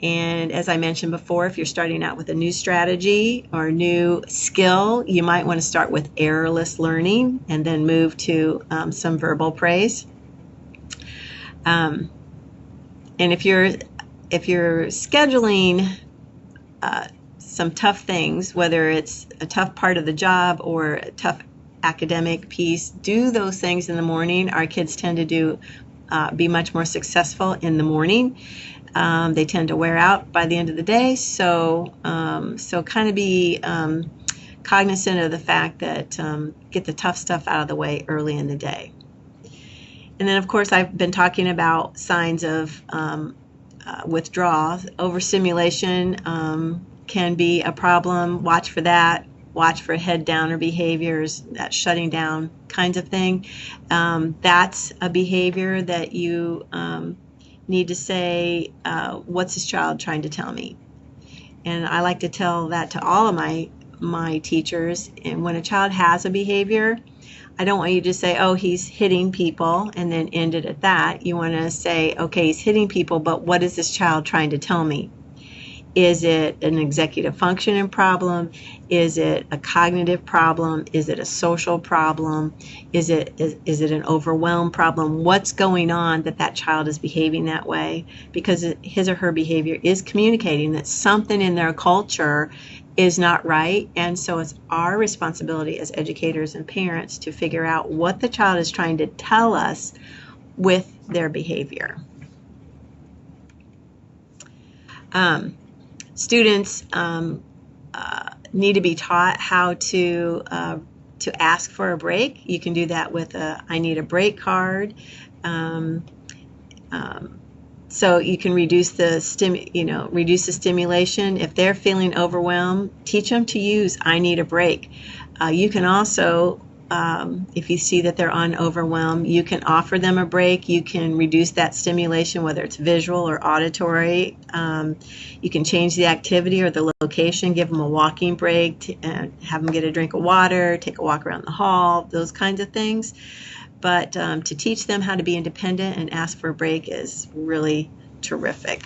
And as I mentioned before, if you're starting out with a new strategy or new skill, you might want to start with errorless learning and then move to some verbal praise. And if you're scheduling some tough things, whether it's a tough part of the job or a tough academic piece, do those things in the morning. Our kids tend to be much more successful in the morning. They tend to wear out by the end of the day, so kind of be cognizant of the fact that get the tough stuff out of the way early in the day. And then, of course, I've been talking about signs of withdrawal. Overstimulation can be a problem. Watch for that. Watch for head downer behaviors, that shutting down kinds of thing. That's a behavior that you need to say, what's this child trying to tell me? And I like to tell that to all of my teachers. And when a child has a behavior, I don't want you to say, "Oh, he's hitting people," and then end it at that. You want to say, "Okay, he's hitting people, but what is this child trying to tell me? Is it an executive functioning problem? Is it a cognitive problem? Is it a social problem? Is it an overwhelmed problem? What's going on that child is behaving that way?" Because his or her behavior is communicating that something in their culture is not right. And so it's our responsibility as educators and parents to figure out what the child is trying to tell us with their behavior. Students need to be taught how to ask for a break. You can do that with a "I need a break" card. So you can reduce the stimulation. If they're feeling overwhelmed, teach them to use "I need a break." You can also, if you see that they're on overwhelm, you can offer them a break. You can reduce that stimulation, whether it's visual or auditory. You can change the activity or the location, give them a walking break, have them get a drink of water, take a walk around the hall, those kinds of things. But to teach them how to be independent and ask for a break is really terrific.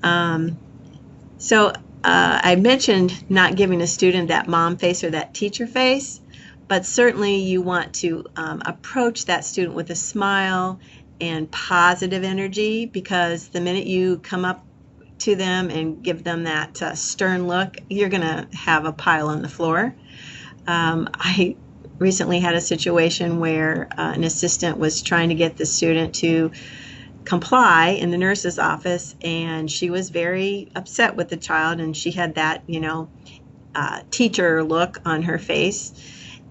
So I mentioned not giving a student that mom face or that teacher face, but certainly you want to approach that student with a smile and positive energy, because the minute you come up to them and give them that stern look, you're going to have a pile on the floor. I recently had a situation where an assistant was trying to get the student to comply in the nurse's office, and she was very upset with the child, and she had that, teacher look on her face.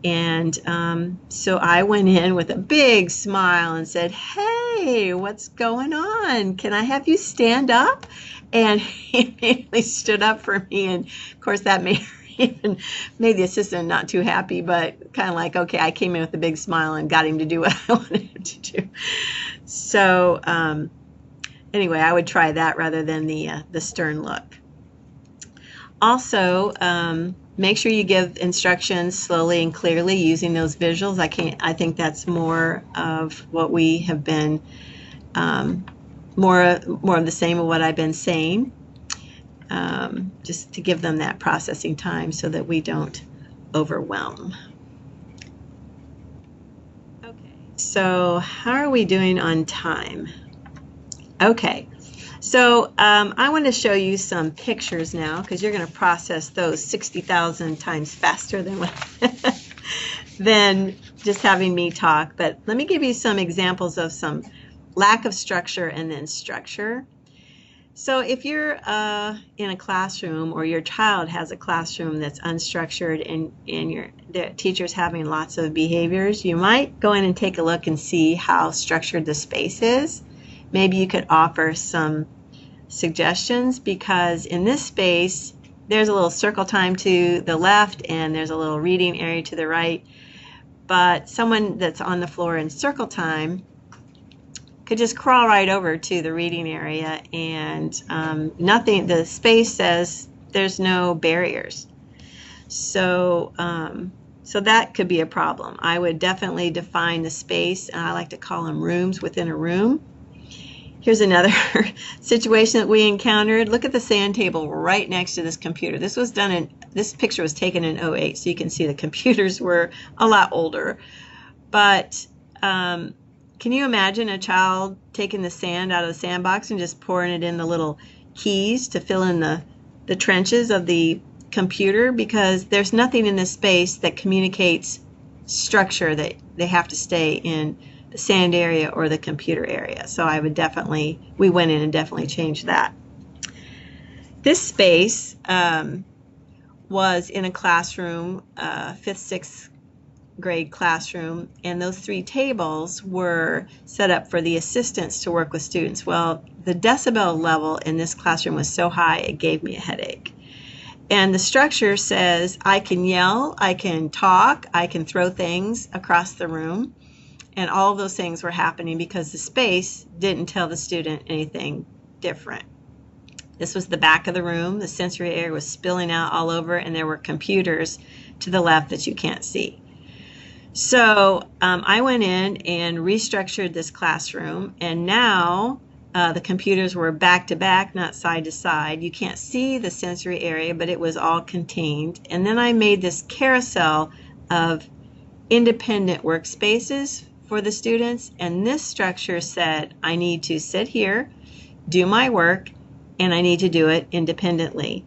And so I went in with a big smile and said, "Hey, what's going on? Can I have you stand up?" And he immediately stood up for me, and of course that made the assistant not too happy, but kind of like, okay, I came in with a big smile and got him to do what I wanted him to do. So anyway, I would try that rather than the stern look. Also, make sure you give instructions slowly and clearly using those visuals. I think that's more of what we have been, more of the same of what I've been saying, just to give them that processing time so that we don't overwhelm. Okay, so how are we doing on time? Okay. So I want to show you some pictures now, because you're going to process those 60,000 times faster than just having me talk. But let me give you some examples of some lack of structure and then structure. So if you're in a classroom, or your child has a classroom that's unstructured, and the teacher's having lots of behaviors, you might go in and take a look and see how structured the space is. Maybe you could offer some suggestions, because in this space there's a little circle time to the left and there's a little reading area to the right, but someone that's on the floor in circle time could just crawl right over to the reading area, and the space says there's no barriers. So that could be a problem. I would definitely define the space, and I like to call them rooms within a room. Here's another situation that we encountered. Look at the sand table right next to this computer. This picture was taken in 2008, so you can see the computers were a lot older. But can you imagine a child taking the sand out of the sandbox and just pouring it in the little keys to fill in the trenches of the computer? Because there's nothing in this space that communicates structure, that they have to stay in the sand area or the computer area. So we went in and definitely changed that. This space was in a classroom, 5th, 6th grade classroom, and those 3 tables were set up for the assistants to work with students. Well, the decibel level in this classroom was so high it gave me a headache. And the structure says I can yell, I can talk, I can throw things across the room. And all of those things were happening because the space didn't tell the student anything different. This was the back of the room. The sensory area was spilling out all over, and there were computers to the left that you can't see. So I went in and restructured this classroom, and now the computers were back to back, not side to side. You can't see the sensory area, but it was all contained. And then I made this carousel of independent workspaces for the students, and this structure said I need to sit here, do my work, and I need to do it independently.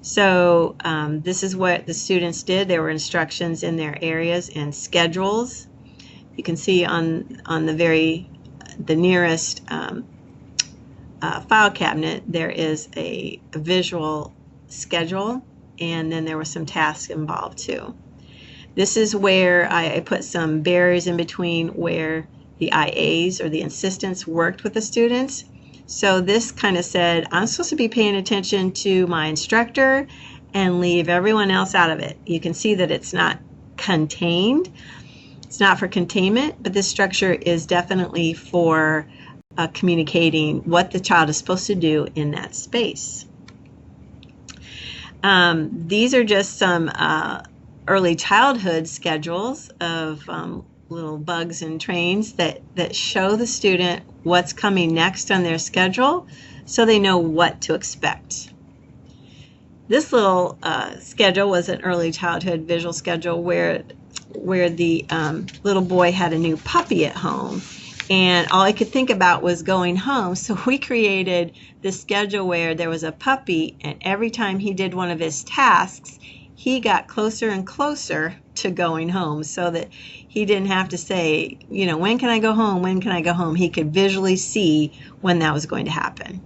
So this is what the students did. There were instructions in their areas and schedules. You can see on the nearest file cabinet there is a visual schedule, and then there were some tasks involved too. This is where I put some barriers in between where the IAs or the assistants worked with the students. So this kind of said I'm supposed to be paying attention to my instructor and leave everyone else out of it. You can see that it's not contained. It's not for containment, but this structure is definitely for communicating what the child is supposed to do in that space. These are just some early childhood schedules of little bugs and trains that show the student what's coming next on their schedule so they know what to expect. This little schedule was an early childhood visual schedule where the little boy had a new puppy at home, and all I could think about was going home. So we created this schedule where there was a puppy, and every time he did one of his tasks, he got closer and closer to going home, so that he didn't have to say, you know, when can I go home? When can I go home? He could visually see when that was going to happen.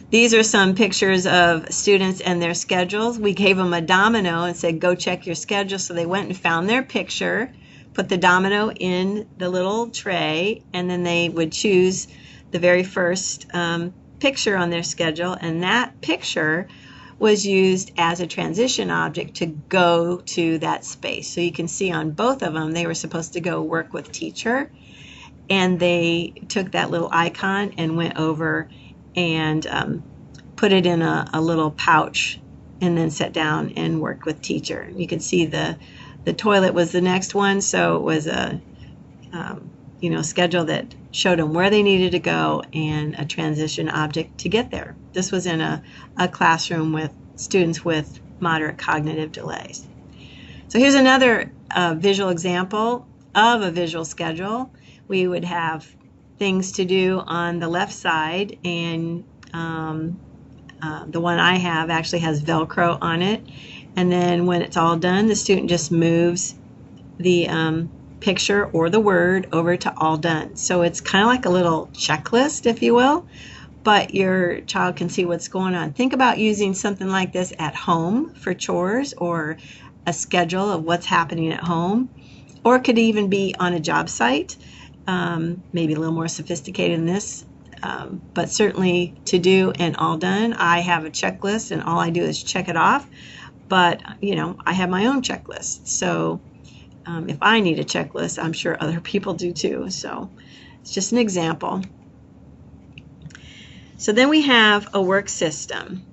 These are some pictures of students and their schedules. We gave them a domino and said, go check your schedule. So they went and found their picture, put the domino in the little tray, and then they would choose the very first picture on their schedule, and that picture was used as a transition object to go to that space. So you can see on both of them, they were supposed to go work with teacher, and they took that little icon and went over and put it in a little pouch, and then sat down and worked with teacher. You can see the toilet was the next one, so it was a schedule that showed them where they needed to go and a transition object to get there. This was in a classroom with students with moderate cognitive delays. So here's another visual example of a visual schedule. We would have things to do on the left side, and the one I have actually has Velcro on it. And then when it's all done, the student just moves the picture or the word over to all done. So it's kind of like a little checklist, if you will, but your child can see what's going on. Think about using something like this at home for chores, or a schedule of what's happening at home, or it could even be on a job site, maybe a little more sophisticated than this, but certainly to do and all done. I have a checklist and all I do is check it off, but I have my own checklist. So if I need a checklist, I'm sure other people do too. So it's just an example. So then we have a work system.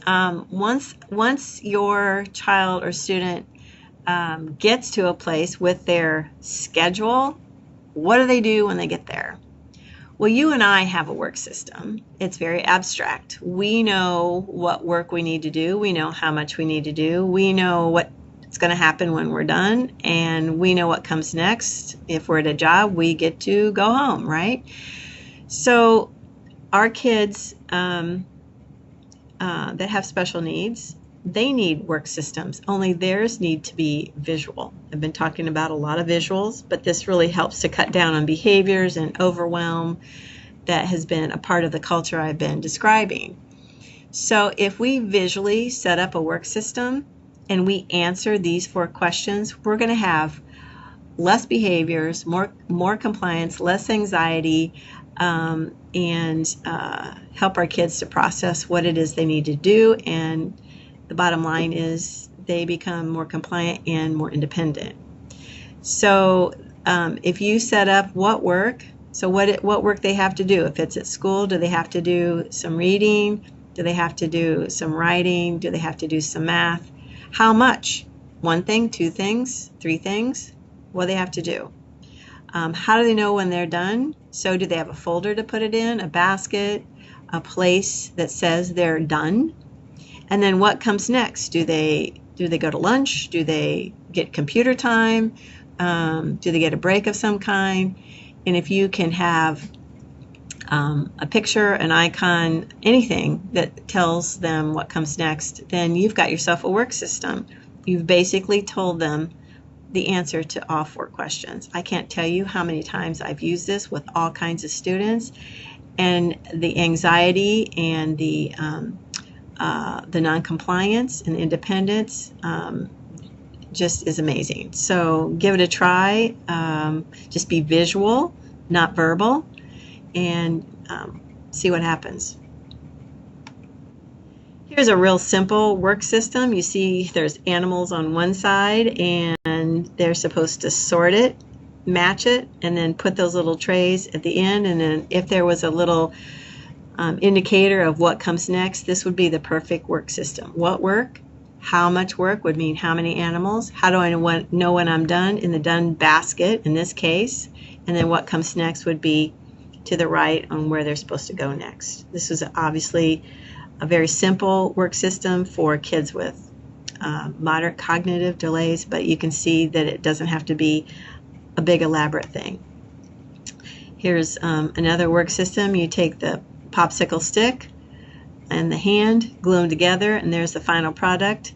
Once your child or student gets to a place with their schedule, what do they do when they get there? Well, you and I have a work system. It's very abstract. We know what work we need to do. We know how much we need to do. We know what's going to happen when we're done, and we know what comes next. If we're at a job, we get to go home, right? So our kids that have special needs, they need work systems, only theirs need to be visual. I've been talking about a lot of visuals, but this really helps to cut down on behaviors and overwhelm that has been a part of the culture I've been describing. So if we visually set up a work system and we answer these 4 questions, we're going to have less behaviors, more compliance, less anxiety, and help our kids to process what it is they need to do. And the bottom line is they become more compliant and more independent. So if you set up what work they have to do. If it's at school, do they have to do some reading? Do they have to do some writing? Do they have to do some math? How much? 1 thing, 2 things, 3 things? What do they have to do? How do they know when they're done? So do they have a folder to put it in, a basket, a place that says they're done? And then what comes next? Do they go to lunch? Do they get computer time? Do they get a break of some kind? And if you can have a picture, an icon, anything that tells them what comes next, then you've got yourself a work system. You've basically told them the answer to all 4 questions. I can't tell you how many times I've used this with all kinds of students, and the anxiety and the non-compliance and independence just is amazing. So give it a try. Just be visual, not verbal, and see what happens. Here's a real simple work system. You see there's animals on one side, and they're supposed to sort it, match it, and then put those little trays at the end. And then if there was a little indicator of what comes next, this would be the perfect work system. What work? How much work would mean how many animals? How do I know when I'm done? In the done basket in this case. And then what comes next would be to the right on where they're supposed to go next. This is obviously a very simple work system for kids with moderate cognitive delays, but you can see that it doesn't have to be a big elaborate thing. Here's another work system. You take the popsicle stick and the hand, glue them together, and there's the final product.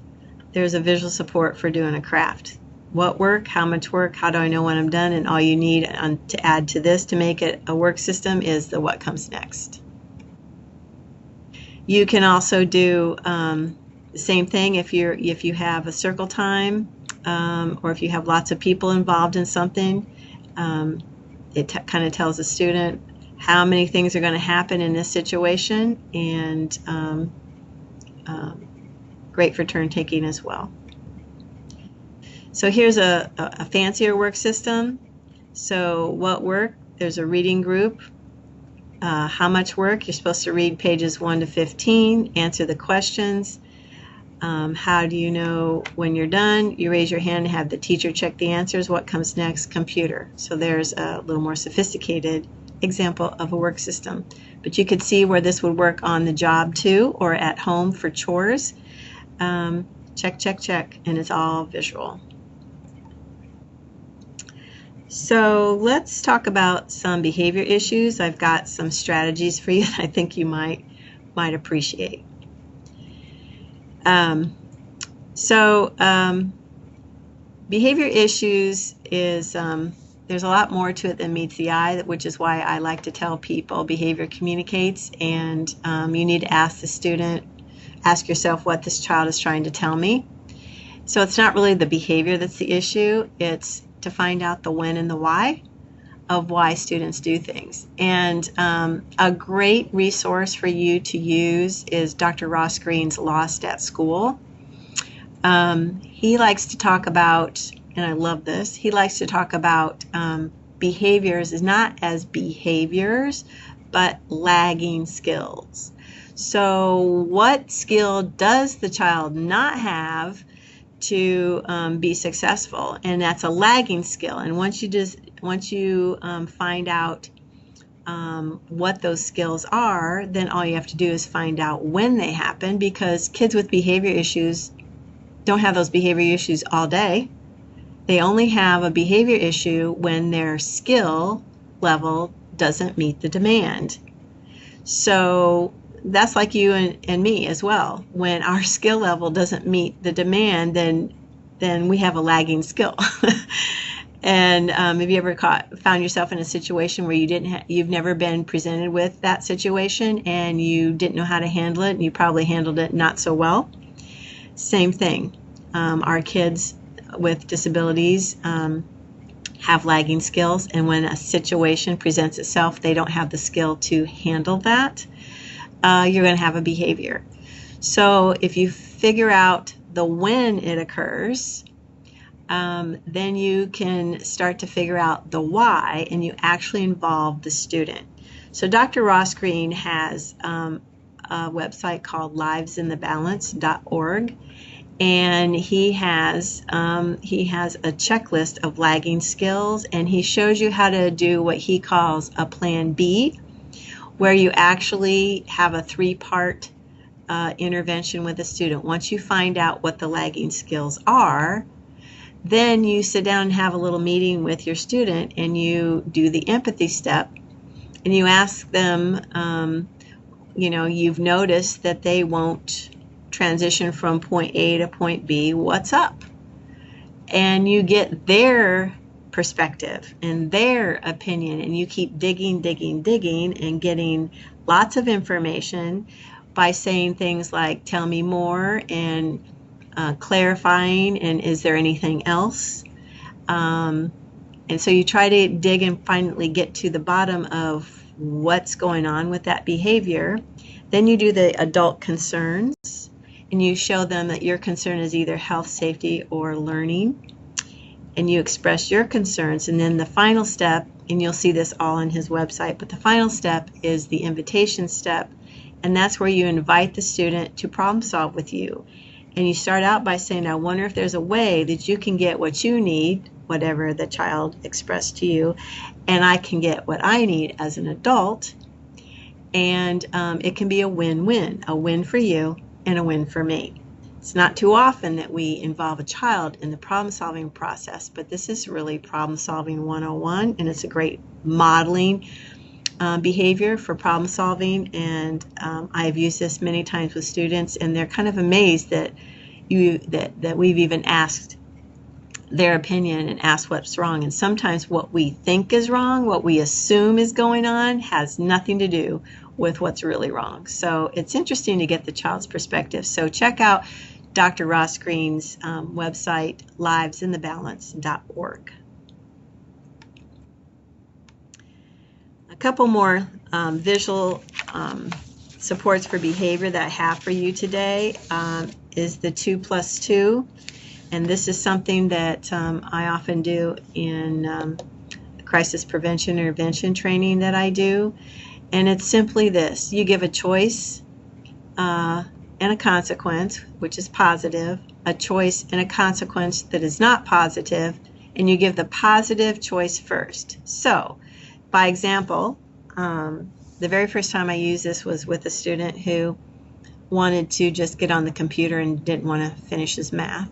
There's a visual support for doing a craft. What work, how much work, how do I know when I'm done, and all you need to add to this to make it a work system is the what comes next. You can also do the same thing if you have a circle time, or if you have lots of people involved in something. It kind of tells the student how many things are going to happen in this situation, and great for turn taking as well. So here's a fancier work system. So what work? There's a reading group. How much work? You're supposed to read pages 1 to 15, answer the questions. How do you know when you're done? You raise your hand and have the teacher check the answers. What comes next? Computer. So there's a little more sophisticated example of a work system. But you could see where this would work on the job too, or at home for chores. Check, check, check, and it's all visual. So let's talk about some behavior issues. I've got some strategies for you that I think you might appreciate. Behavior issues is, there's a lot more to it than meets the eye, which is why I like to tell people behavior communicates, and you need to ask the student, ask yourself what this child is trying to tell me. So it's not really the behavior that's the issue, it's to find out the when and the why of why students do things. And a great resource for you to use is Dr. Ross Green's Lost at School. He likes to talk about, and I love this, he likes to talk about behaviors is not as behaviors, but lagging skills. So what skill does the child not have to be successful? And that's a lagging skill. And once you find out what those skills are, then all you have to do is find out when they happen, because kids with behavior issues don't have those behavior issues all day. They only have a behavior issue when their skill level doesn't meet the demand. So that's like you and me as well. When our skill level doesn't meet the demand, then we have a lagging skill. And have you ever found yourself in a situation where you've never been presented with that situation and you didn't know how to handle it, and you probably handled it not so well? Same thing. Our kids with disabilities have lagging skills, and when a situation presents itself, they don't have the skill to handle that. You're going to have a behavior. So if you figure out the when it occurs, then you can start to figure out the why, and you actually involve the student. So Dr. Ross Green has a website called livesinthebalance.org, and he has a checklist of lagging skills, and he shows you how to do what he calls a plan B, where you actually have a 3-part intervention with a student. Once you find out what the lagging skills are, then you sit down and have a little meeting with your student, and you do the empathy step, and you ask them, you've noticed that they won't transition from point A to point B. What's up? And you get their perspective and their opinion, and you keep digging and getting lots of information by saying things like, tell me more, and clarifying, and is there anything else? And so you try to dig and finally get to the bottom of what's going on with that behavior. Then you do the adult concerns, and you show them that your concern is either health, safety, or learning, and you express your concerns. And then the final step, and you'll see this all on his website, but the final step is the invitation step, and that's where you invite the student to problem solve with you. And you start out by saying, I wonder if there's a way that you can get what you need, whatever the child expressed to you, and I can get what I need as an adult. And it can be a win-win, a win for you and a win for me. It's not too often that we involve a child in the problem-solving process, but this is really problem-solving 101, and it's a great modeling behavior for problem solving, and I've used this many times with students, and they're kind of amazed that we've even asked their opinion and asked what's wrong. And sometimes what we think is wrong, what we assume is going on, has nothing to do with what's really wrong. So it's interesting to get the child's perspective. So check out Dr. Ross Green's website, livesinthebalance.org. A couple more visual supports for behavior that I have for you today is the 2+2, and this is something that I often do in crisis prevention intervention training that I do, and it's simply this: you give a choice and a consequence, which is positive, a choice and a consequence that is not positive, and you give the positive choice first. So by example, the very first time I used this was with a student who wanted to just get on the computer and didn't want to finish his math.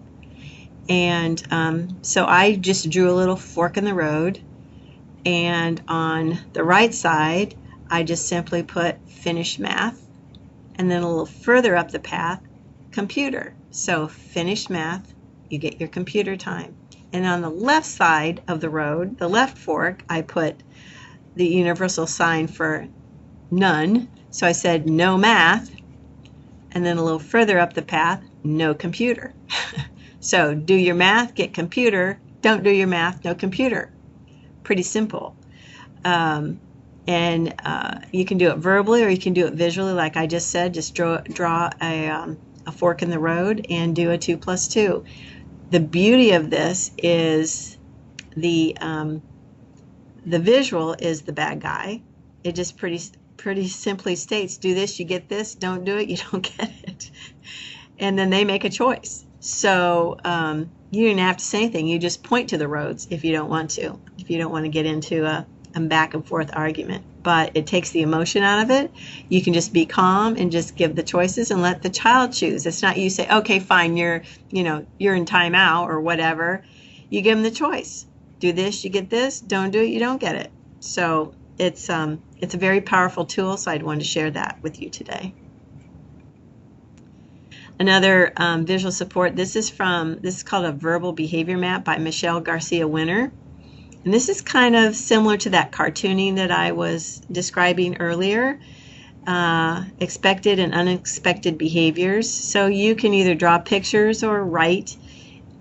And so I just drew a little fork in the road, and on the right side I just simply put finish math, and then a little further up the path, computer. So finish math, you get your computer time. And on the left side of the road, the left fork, I put the universal sign for none. So I said no math, and then a little further up the path, no computer. So do your math, get computer. Don't do your math, no computer. Pretty simple. And you can do it verbally or you can do it visually, like I just said. Just draw a fork in the road and do a 2+2. The beauty of this is the visual is the bad guy. It just pretty simply states, do this, you get this, don't do it, you don't get it. And then they make a choice. So you didn't have to say anything. You just point to the roads if you don't want to, if you don't want to get into a back and forth argument. But it takes the emotion out of it. You can just be calm and just give the choices and let the child choose. It's not you say, okay, fine, you're in timeout or whatever. You give them the choice. Do this, you get this. Don't do it, you don't get it. So it's a very powerful tool, so I'd want to share that with you today. Another visual support, this is called a verbal behavior map by Michelle Garcia Winter. And this is kind of similar to that cartooning that I was describing earlier, expected and unexpected behaviors. So you can either draw pictures or write,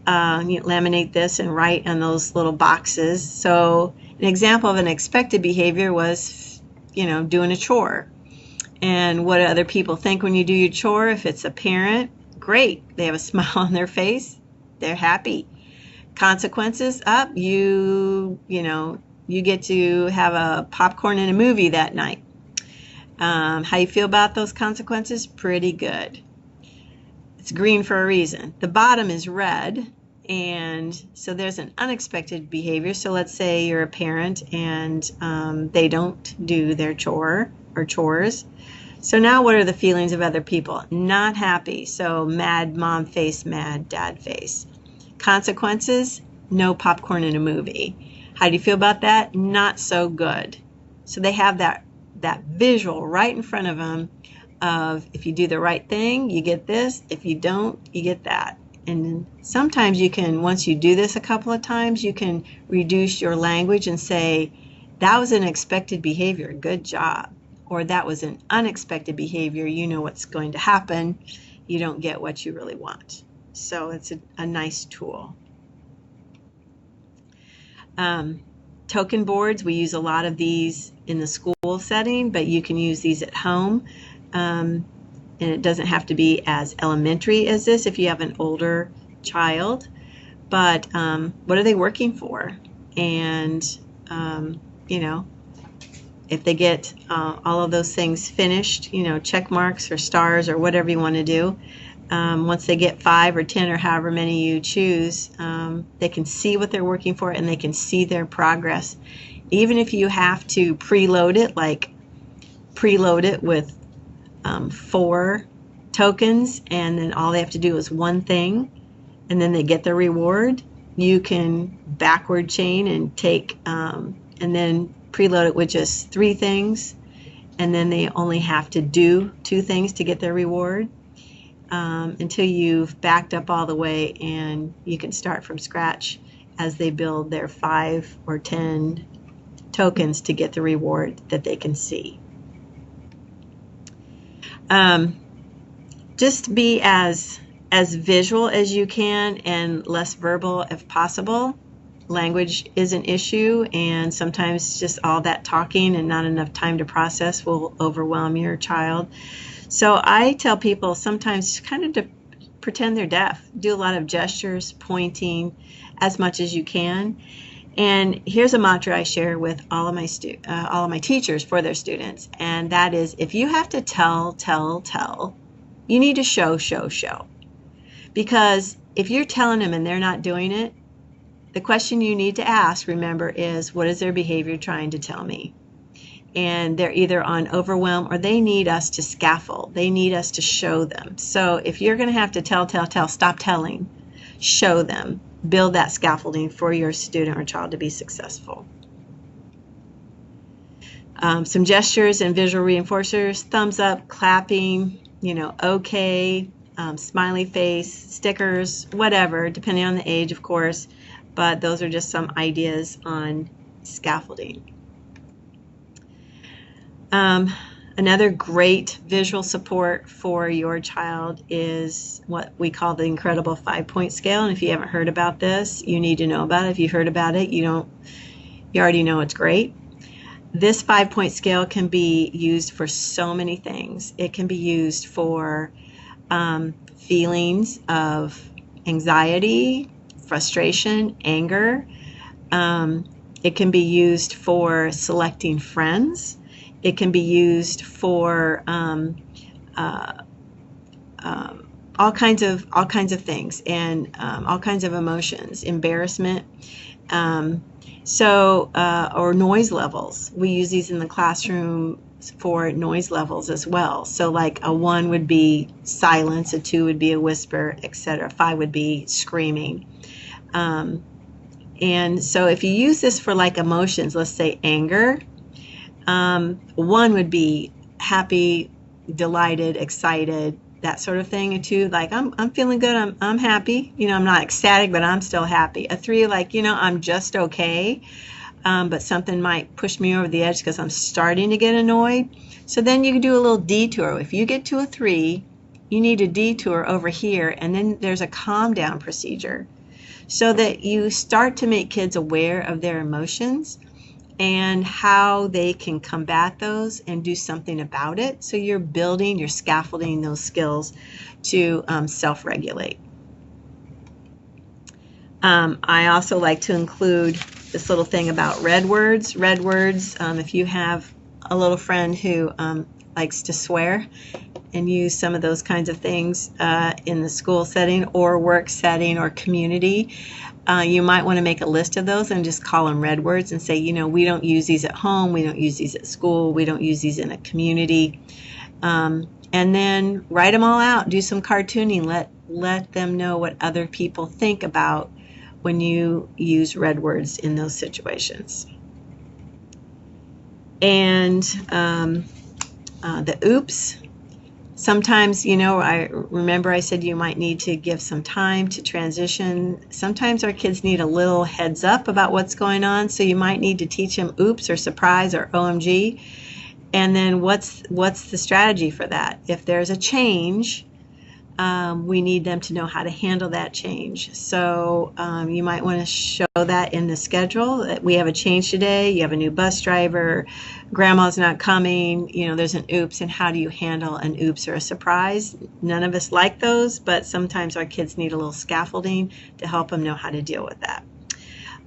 laminate this and write on those little boxes. So an example of an expected behavior was, doing a chore. And what do other people think when you do your chore? If it's a parent, great. They have a smile on their face. They're happy. Consequences up, you get to have a popcorn and a movie that night. How you feel about those consequences? Pretty good. It's green for a reason. The bottom is red, and so there's an unexpected behavior. So let's say you're a parent and they don't do their chore or chores. So now what are the feelings of other people? Not happy. So mad mom face, mad dad face. Consequences, no popcorn in a movie. How do you feel about that? Not so good. So they have that visual right in front of them of, if you do the right thing, you get this. If you don't, you get that. And sometimes you can, once you do this a couple of times, you can reduce your language and say, that was an expected behavior, good job. Or that was an unexpected behavior, you know what's going to happen. You don't get what you really want. So it's a nice tool. Token boards, we use a lot of these in the school setting, but you can use these at home. And it doesn't have to be as elementary as this if you have an older child. But what are they working for? And, if they get all of those things finished, check marks or stars or whatever you want to do, once they get 5 or 10 or however many you choose, they can see what they're working for and they can see their progress. Even if you have to preload it, like preload it with 4 tokens, and then all they have to do is one thing, and then they get their reward. You can backward chain and take and then preload it with just 3 things, and then they only have to do 2 things to get their reward, until you've backed up all the way, and you can start from scratch as they build their 5 or 10 tokens to get the reward that they can see. Just be as visual as you can and less verbal if possible. Language is an issue, and sometimes just all that talking and not enough time to process will overwhelm your child. So I tell people sometimes kind of to pretend they're deaf. Do a lot of gestures, pointing as much as you can. And here's a mantra I share with all of my teachers for their students, and that is, if you have to tell, you need to show. Because if you're telling them and they're not doing it, the question you need to ask, remember, is what is their behavior trying to tell me? And they're either on overwhelm or they need us to scaffold. They need us to show them. So if you're going to have to tell, stop telling. Show them. Build that scaffolding for your student or child to be successful. Some gestures and visual reinforcers: thumbs up, clapping, okay, smiley face, stickers, whatever, depending on the age, of course. But those are just some ideas on scaffolding. Another great visual support for your child is what we call the incredible 5-point scale. And if you haven't heard about this, you need to know about it. If you heard about it, you already know it's great. This 5-point scale can be used for so many things. It can be used for feelings of anxiety, frustration, anger. It can be used for selecting friends. It can be used for all kinds of things, and all kinds of emotions, embarrassment, or noise levels. We use these in the classroom for noise levels as well. So like a 1 would be silence, a 2 would be a whisper, etc. 5 would be screaming. And so if you use this for like emotions, let's say anger, 1 would be happy, delighted, excited, that sort of thing. A 2, like I'm feeling good, I'm happy, I'm not ecstatic, but I'm still happy. A 3, like I'm just okay, but something might push me over the edge because I'm starting to get annoyed. So then you can do a little detour. If you get to a 3, you need a detour over here, and then there's a calm down procedure, so that you start to make kids aware of their emotions and how they can combat those and do something about it. So you're scaffolding those skills to self-regulate. I also like to include this little thing about red words. Red words, if you have a little friend who likes to swear and use some of those kinds of things in the school setting or work setting or community, you might want to make a list of those and just call them red words and say, we don't use these at home, we don't use these at school, we don't use these in a community. And then write them all out. Do some cartooning. Let them know what other people think about when you use red words in those situations. And the oops. Sometimes, I remember I said you might need to give some time to transition. Sometimes our kids need a little heads up about what's going on, so you might need to teach them oops or surprise or OMG. And then what's the strategy for that? If there's a change, we need them to know how to handle that change. So you might want to show that in the schedule, that we have a change today, you have a new bus driver, grandma's not coming, there's an oops, and how do you handle an oops or a surprise? None of us like those, but sometimes our kids need a little scaffolding to help them know how to deal with that.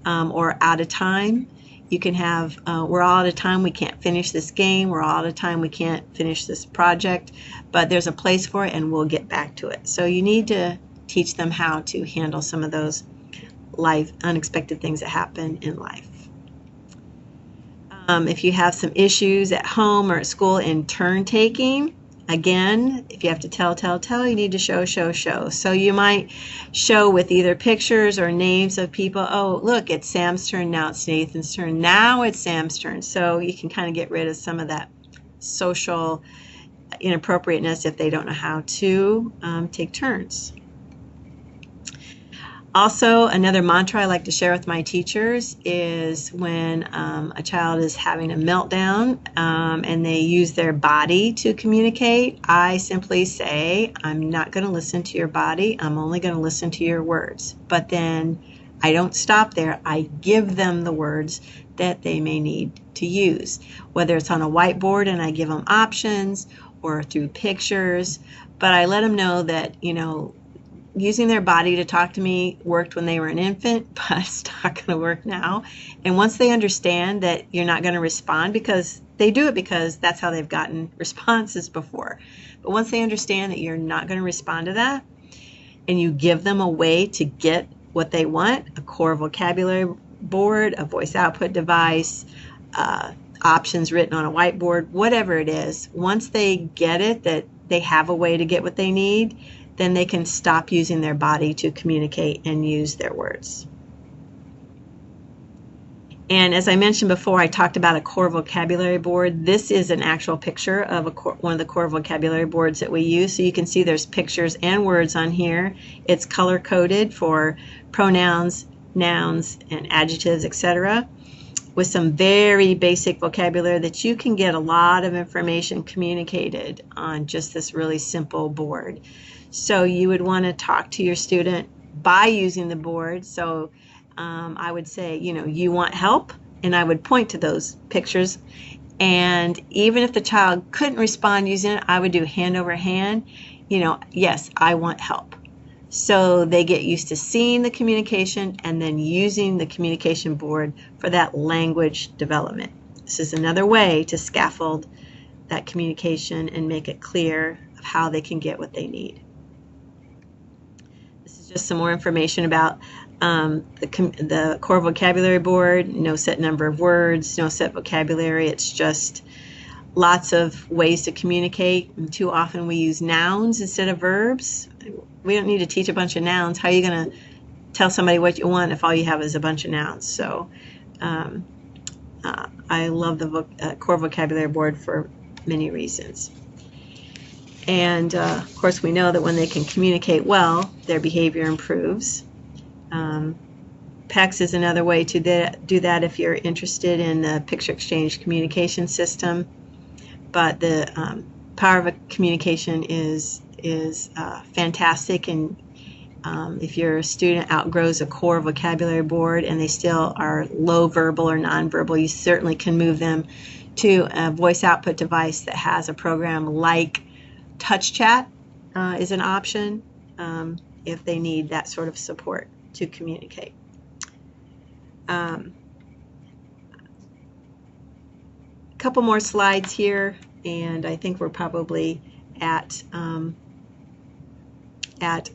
Or out of time. You can have, we're all out of time, we can't finish this game, we're all out of time, we can't finish this project, but there's a place for it and we'll get back to it. So you need to teach them how to handle some of those unexpected things that happen in life. If you have some issues at home or at school in turn taking, Again, if you have to tell, you need to show. So you might show with either pictures or names of people. Oh, look, it's Sam's turn, now it's Nathan's turn, now it's Sam's turn. So you can kind of get rid of some of that social inappropriateness if they don't know how to take turns. Also, another mantra I like to share with my teachers is when a child is having a meltdown and they use their body to communicate, I simply say, I'm not going to listen to your body, I'm only going to listen to your words. But then I don't stop there, I give them the words that they may need to use, whether it's on a whiteboard and I give them options or through pictures, but I let them know that, you know, using their body to talk to me worked when they were an infant, but it's not going to work now. And once they understand that you're not going to respond, because they do it because that's how they've gotten responses before. But once they understand that you're not going to respond to that, and you give them a way to get what they want, a core vocabulary board, a voice output device, options written on a whiteboard, whatever it is, once they get it, that they have a way to get what they need, then they can stop using their body to communicate and use their words. And as I mentioned before, I talked about a core vocabulary board. This is an actual picture of one of the core vocabulary boards that we use. So you can see there's pictures and words on here. It's color-coded for pronouns, nouns, and adjectives, etc., with some very basic vocabulary that you can get a lot of information communicated on just this really simple board. So you would want to talk to your student by using the board. So I would say, you know, you want help, and I would point to those pictures. And even if the child couldn't respond using it, I would do hand over hand, you know, yes, I want help. So they get used to seeing the communication and then using the communication board for that language development. This is another way to scaffold that communication and make it clear of how they can get what they need. This is just some more information about the core vocabulary board. No set number of words, no set vocabulary. It's just lots of ways to communicate. And too often we use nouns instead of verbs. We don't need to teach a bunch of nouns. How are you going to tell somebody what you want if all you have is a bunch of nouns? So I love the core vocabulary board for many reasons. And of course we know that when they can communicate well, their behavior improves. PECS is another way to do that if you're interested in the picture exchange communication system. But the power of communication is fantastic, and if your student outgrows a core vocabulary board and they still are low verbal or nonverbal, you certainly can move them to a voice output device that has a program like Touch Chat is an option if they need that sort of support to communicate. A couple more slides here, and I think we're probably at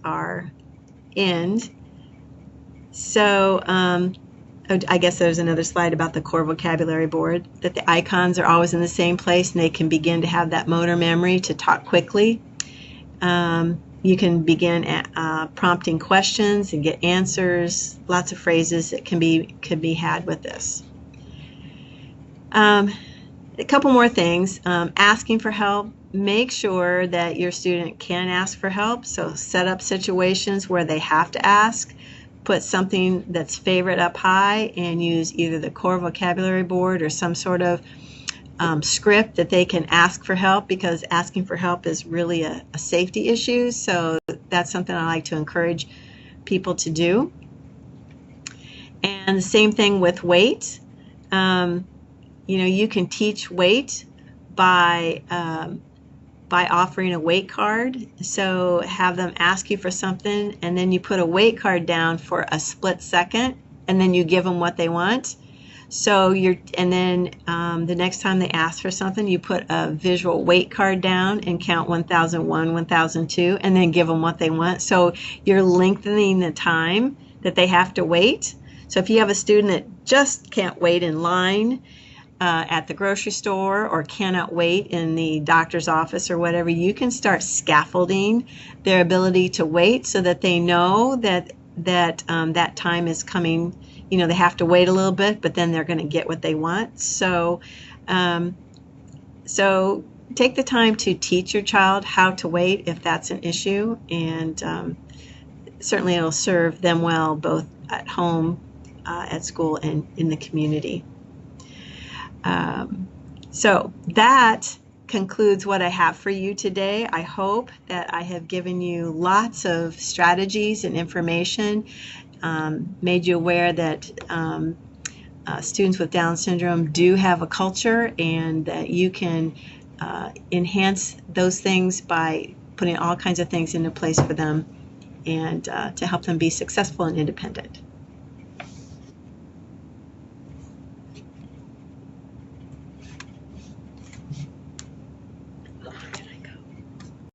our end. So I guess there's another slide about the core vocabulary board, that the icons are always in the same place and they can begin to have that motor memory to talk quickly. You can begin prompting questions and get answers, lots of phrases that can be had with this. A couple more things. Asking for help. Make sure that your student can ask for help. So set up situations where they have to ask. Put something that's favorite up high and use either the core vocabulary board or some sort of script that they can ask for help, because asking for help is really a safety issue. So that's something I like to encourage people to do. And the same thing with weight. You know, you can teach weight by offering a weight card. So have them ask you for something, and then you put a weight card down for a split second, and then you give them what they want. So the next time they ask for something, you put a visual weight card down and count 1001, 1002, and then give them what they want. So you're lengthening the time that they have to wait. So if you have a student that just can't wait in line, at the grocery store or cannot wait in the doctor's office or whatever, you can start scaffolding their ability to wait so that they know that time is coming. You know, they have to wait a little bit, but then they're going to get what they want. So take the time to teach your child how to wait if that's an issue, and certainly it'll serve them well both at home, at school, and in the community. So that concludes what I have for you today. I hope that I have given you lots of strategies and information, made you aware that students with Down syndrome do have a culture, and that you can enhance those things by putting all kinds of things into place for them, and to help them be successful and independent.